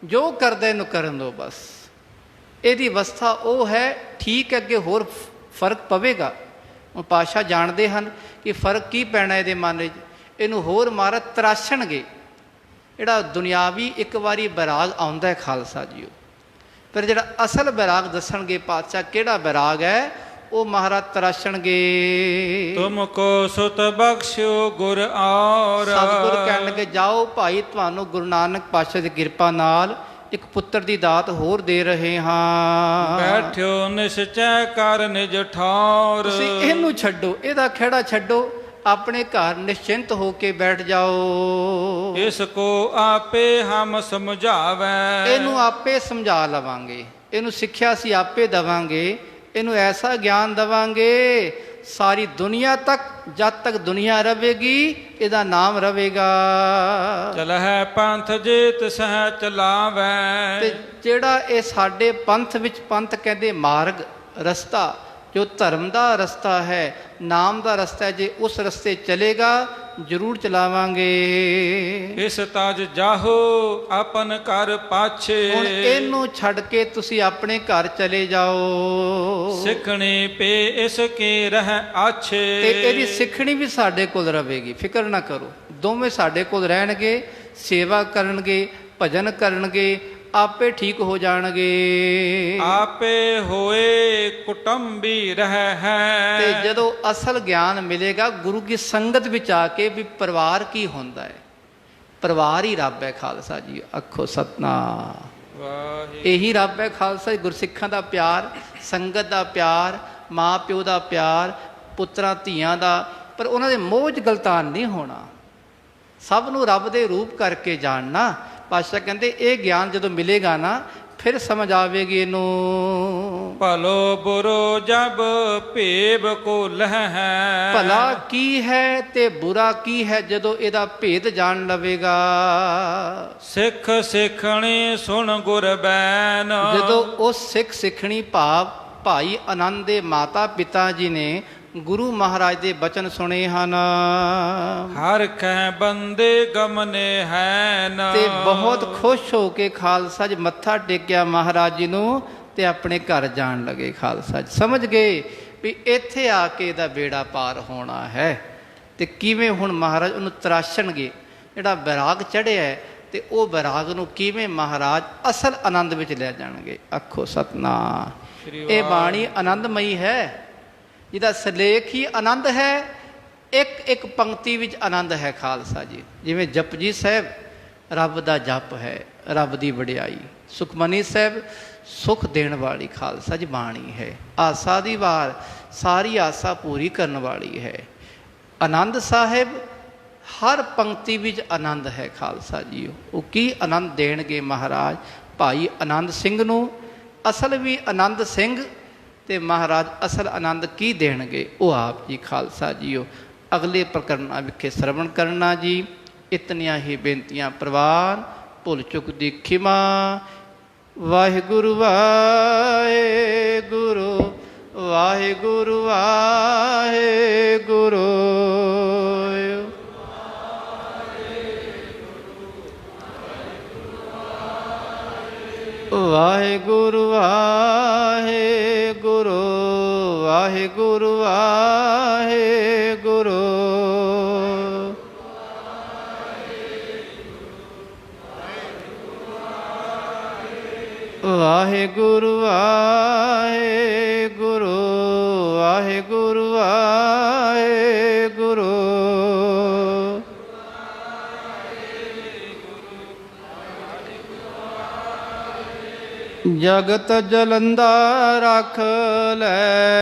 ਜੋ ਕਰਦਾ ਇਹਨੂੰ ਕਰਨ ਦੋ ਬਸ। ਇਹਦੀ ਅਵਸਥਾ ਉਹ ਹੈ, ਠੀਕ ਹੈ, ਅੱਗੇ ਹੋਰ ਫਰਕ ਪਵੇਗਾ। ਹੁਣ ਪਾਤਸ਼ਾਹ ਜਾਣਦੇ ਹਨ ਕਿ ਫਰਕ ਕੀ ਪੈਣਾ ਇਹਦੇ ਮਨ ਵਿੱਚ। ਇਹਨੂੰ ਹੋਰ ਮਹਾਰਾਜ ਤਰਾਸ਼ਣਗੇ। ਜਿਹੜਾ ਦੁਨਿਆਵੀ ਇੱਕ ਵਾਰੀ ਬੈਰਾਗ ਆਉਂਦਾ ਹੈ ਖਾਲਸਾ ਜੀਓ, ਪਰ ਜਿਹੜਾ ਅਸਲ ਬੈਰਾਗ ਦੱਸਣਗੇ ਪਾਤਸ਼ਾਹ ਕਿਹੜਾ ਬੈਰਾਗ ਹੈ, ਉਹ ਮਹਾਰਾਜ ਤਰਾਸ਼ਣਗੇ। ਤੁਮ ਕੋ ਸੁਤ ਬਖਸ਼ਿਓ ਗੁਰ ਔਰ। ਸਤਿਗੁਰ ਕਹਿਣ ਲੱਗੇ, ਜਾਓ ਭਾਈ, ਤੁਹਾਨੂੰ ਗੁਰੂ ਨਾਨਕ ਪਾਤਸ਼ਾਹ ਦੀ ਕਿਰਪਾ ਨਾਲ ਇੱਕ ਪੁੱਤਰ ਦੀ ਦਾਤ ਹੋਰ ਦੇ ਰਹੇ ਹਾਂ। ਬੈਠਿਓ ਨਿਸ਼ਚੈ ਕਰ ਨਿਜ ਠੌਰ। ਤੁਸੀਂ ਇਹਨੂੰ ਛੱਡੋ, ਇਹਦਾ ਖਹਿੜਾ ਛੱਡੋ, ਆਪਣੇ ਘਰ ਨਿਸ਼ਚਿੰਤ ਹੋ ਕੇ ਬੈਠ ਜਾਓ। ਇਸ ਕੋ ਆਪੇ ਹਮ ਸਮਝਾਵੈ। ਇਹਨੂੰ ਆਪੇ ਸਮਝਾ ਲਵਾਂਗੇ, ਇਹਨੂੰ ਸਿੱਖਿਆ ਅਸੀਂ ਆਪੇ ਦੇਵਾਂਗੇ, ਇਹਨੂੰ ਐਸਾ ਗਿਆਨ ਦੇਵਾਂਗੇ, ਸਾਰੀ ਦੁਨੀਆ ਤੱਕ, ਜਦ ਤੱਕ ਦੁਨੀਆ ਰਵੇਗੀ, ਇਹਦਾ ਨਾਮ ਰਵੇਗਾ। ਚਲਹਿ ਪੰਥ ਜੇ ਤਿਸਹਿ ਚਲਾਵੈ। ਤੇ ਜਿਹੜਾ ਇਹ ਸਾਡੇ ਪੰਥ ਵਿੱਚ, ਪੰਥ ਕਹਿੰਦੇ ਮਾਰਗ, ਰਸਤਾ, ਜੋ ਧਰਮ ਦਾ ਰਸਤਾ ਹੈ, ਨਾਮ ਦਾ ਰਸਤਾ ਹੈ, ਜੇ ਉਸ ਰਸਤੇ ਚਲੇਗਾ ਜ਼ਰੂਰ ਚਲਾਵਾਂਗੇ। ਇਸ ਤਜ ਜਾਹੋ ਆਪਨ ਘਰ ਪਾਛੇ। ਹੁਣ ਇਹਨੂੰ ਛੱਡ ਕੇ ਤੁਸੀਂ ਆਪਣੇ ਘਰ ਚਲੇ ਜਾਓ। ਸਿੱਖਣੀ ਪੇ ਇਸ ਕੇ ਰਹਿ ਆਛੇ। ਤੇ ਇਹਦੀ ਸਿੱਖਣੀ ਵੀ ਸਾਡੇ ਕੋਲ ਰਵੇਗੀ, ਫਿਕਰ ਨਾ ਕਰੋ। ਦੋਵੇਂ ਸਾਡੇ ਕੋਲ ਰਹਿਣਗੇ, ਸੇਵਾ ਕਰਨਗੇ, ਭਜਨ ਕਰਨਗੇ, ਆਪੇ ਠੀਕ ਹੋ ਜਾਣਗੇ। ਆਪੇ ਹੋਏ ਕੁਟੰਬੀ ਰਹਿ ਹੈ। ਤੇ ਜਦੋਂ ਅਸਲ ਗਿਆਨ ਮਿਲੇਗਾ ਗੁਰੂ ਕੀ ਸੰਗਤ ਵਿੱਚ ਆ ਕੇ, ਵੀ ਪਰਿਵਾਰ ਕੀ ਹੁੰਦਾ ਹੈ, ਪਰਿਵਾਰ ਹੀ ਰੱਬ ਹੈ ਖਾਲਸਾ ਜੀ। ਆਖੋ ਸਤਨਾਮ। ਵਾਹਿਗੁਰੂ। ਇਹੀ ਰੱਬ ਹੈ ਖਾਲਸਾ। ਗੁਰਸਿੱਖਾਂ ਦਾ ਪਿਆਰ, ਸੰਗਤ ਦਾ ਪਿਆਰ, ਮਾਂ ਪਿਓ ਦਾ ਪਿਆਰ, ਪੁੱਤਰਾਂ ਧੀਆਂ ਦਾ। ਪਰ ਉਹਨਾਂ ਦੇ ਮੋਹ 'ਚ ਗਲਤਾਨ ਨਹੀਂ ਹੋਣਾ, ਸਭ ਨੂੰ ਰੱਬ ਦੇ ਰੂਪ ਕਰਕੇ ਜਾਣਨਾ। ਪਾਤਸ਼ਾਹ ਕਹਿੰਦੇ ਇਹ ਗਿਆਨ ਜਦੋਂ ਮਿਲੇਗਾ ਨਾ, ਫਿਰ ਸਮਝ ਆਵੇਗੀ ਇਹਨੂੰ। ਭਲੋ ਬੁਰੋ ਜਬ ਭੇਬ ਕੋ ਲਹਿ ਹੈ। ਭਲਾ ਕੀ ਹੈ ਤੇ ਬੁਰਾ ਕੀ ਹੈ ਜਦੋਂ ਇਹਦਾ ਭੇਦ ਜਾਣ ਲਵੇਗਾ। ਸਿੱਖ ਸਿੱਖਣੀ ਸੁਣ ਗੁਰ ਬੈਨ। ਜਦੋਂ ਉਸ ਸਿੱਖ ਸਿੱਖਣੀ ਭਾਵ ਭਾਈ ਆਨੰਦ ਦੇ ਮਾਤਾ ਪਿਤਾ ਜੀ ਨੇ ਗੁਰੂ ਮਹਾਰਾਜ ਦੇ ਬਚਨ ਸੁਣੇ ਹਨ ਹਰ ਕਹਿ ਬੰਦੇ ਗਮਨੇ ਹੈਨ। ਤੇ ਬਹੁਤ ਖੁਸ਼ ਹੋ ਕੇ ਖਾਲਸਾ ਜੀ ਮੱਥਾ ਟੇਕਿਆ ਮਹਾਰਾਜ ਜੀ ਨੂੰ ਤੇ ਆਪਣੇ ਘਰ ਜਾਣ ਲੱਗੇ। ਖਾਲਸਾ ਜੀ ਸਮਝ ਗਏ ਵੀ ਇੱਥੇ ਆ ਕੇ ਇਹਦਾ ਬੇੜਾ ਪਾਰ ਹੋਣਾ ਹੈ। ਤੇ ਕਿਵੇਂ ਹੁਣ ਮਹਾਰਾਜ ਉਹਨੂੰ ਤਰਾਸ਼ਣਗੇ, ਜਿਹੜਾ ਵਿਰਾਗ ਚੜ੍ਹਿਆ ਤੇ ਉਹ ਵਿਰਾਗ ਨੂੰ ਕਿਵੇਂ ਮਹਾਰਾਜ ਅਸਲ ਆਨੰਦ ਵਿੱਚ ਲੈ ਜਾਣਗੇ। ਆਖੋ ਸਤਿਨਾਮ। ਇਹ ਬਾਣੀ ਆਨੰਦਮਈ ਹੈ, ਜਿਹਦਾ ਸਿਰਲੇਖ ਹੀ ਆਨੰਦ ਹੈ। ਇੱਕ ਇੱਕ ਪੰਕਤੀ ਵਿੱਚ ਆਨੰਦ ਹੈ ਖਾਲਸਾ ਜੀ। ਜਿਵੇਂ ਜਪਜੀ ਸਾਹਿਬ ਰੱਬ ਦਾ ਜਪ ਹੈ, ਰੱਬ ਦੀ ਵਡਿਆਈ। ਸੁਖਮਨੀ ਸਾਹਿਬ ਸੁਖ ਦੇਣ ਵਾਲੀ ਖਾਲਸਾ ਜੀ ਬਾਣੀ ਹੈ। ਆਸਾ ਦੀ ਵਾਰ ਸਾਰੀ ਆਸਾ ਪੂਰੀ ਕਰਨ ਵਾਲੀ ਹੈ। ਆਨੰਦ ਸਾਹਿਬ ਹਰ ਪੰਕਤੀ ਵਿੱਚ ਆਨੰਦ ਹੈ ਖਾਲਸਾ ਜੀ। ਉਹ ਕੀ ਆਨੰਦ ਦੇਣਗੇ ਮਹਾਰਾਜ ਭਾਈ ਆਨੰਦ ਸਿੰਘ ਨੂੰ। ਅਸਲ ਵੀ ਆਨੰਦ ਸਿੰਘ ਤੇ ਮਹਾਰਾਜ ਅਸਲ ਆਨੰਦ ਕੀ ਦੇਣਗੇ ਉਹ ਆਪ ਜੀ ਖਾਲਸਾ ਜੀਓ ਅਗਲੇ ਪ੍ਰਕਰਨਾਂ ਵਿਖੇ ਸਰਵਣ ਕਰਨਾ ਜੀ। ਇਤਨੀਆਂ ਹੀ ਬੇਨਤੀਆਂ ਪ੍ਰਵਾਨ, ਭੁੱਲ ਚੁੱਕ ਦੀ ਖਿਮਾ। ਵਾਹਿਗੁਰੂ ਵਾਹਿਗੁਰੂ ਵਾਹਿਗੁਰੂ ਵਾਹਿਗੁਰੂ। ਵਾਹਿਗੁਰੂ ਵਾਹਿਗੁਰੂ ਵਾਹਿਗੁਰੂ ਵਾਹਿਗੁਰੂ। ਵਾਹਿਗੁਰੂ ਵਾਹਿਗੁਰੂ ਵਾਹਿਗੁਰੂ ਵਾਹਿਗੁਰੂ। ਜਗਤ ਜਲੰਦਾ ਰਖ ਲੈ।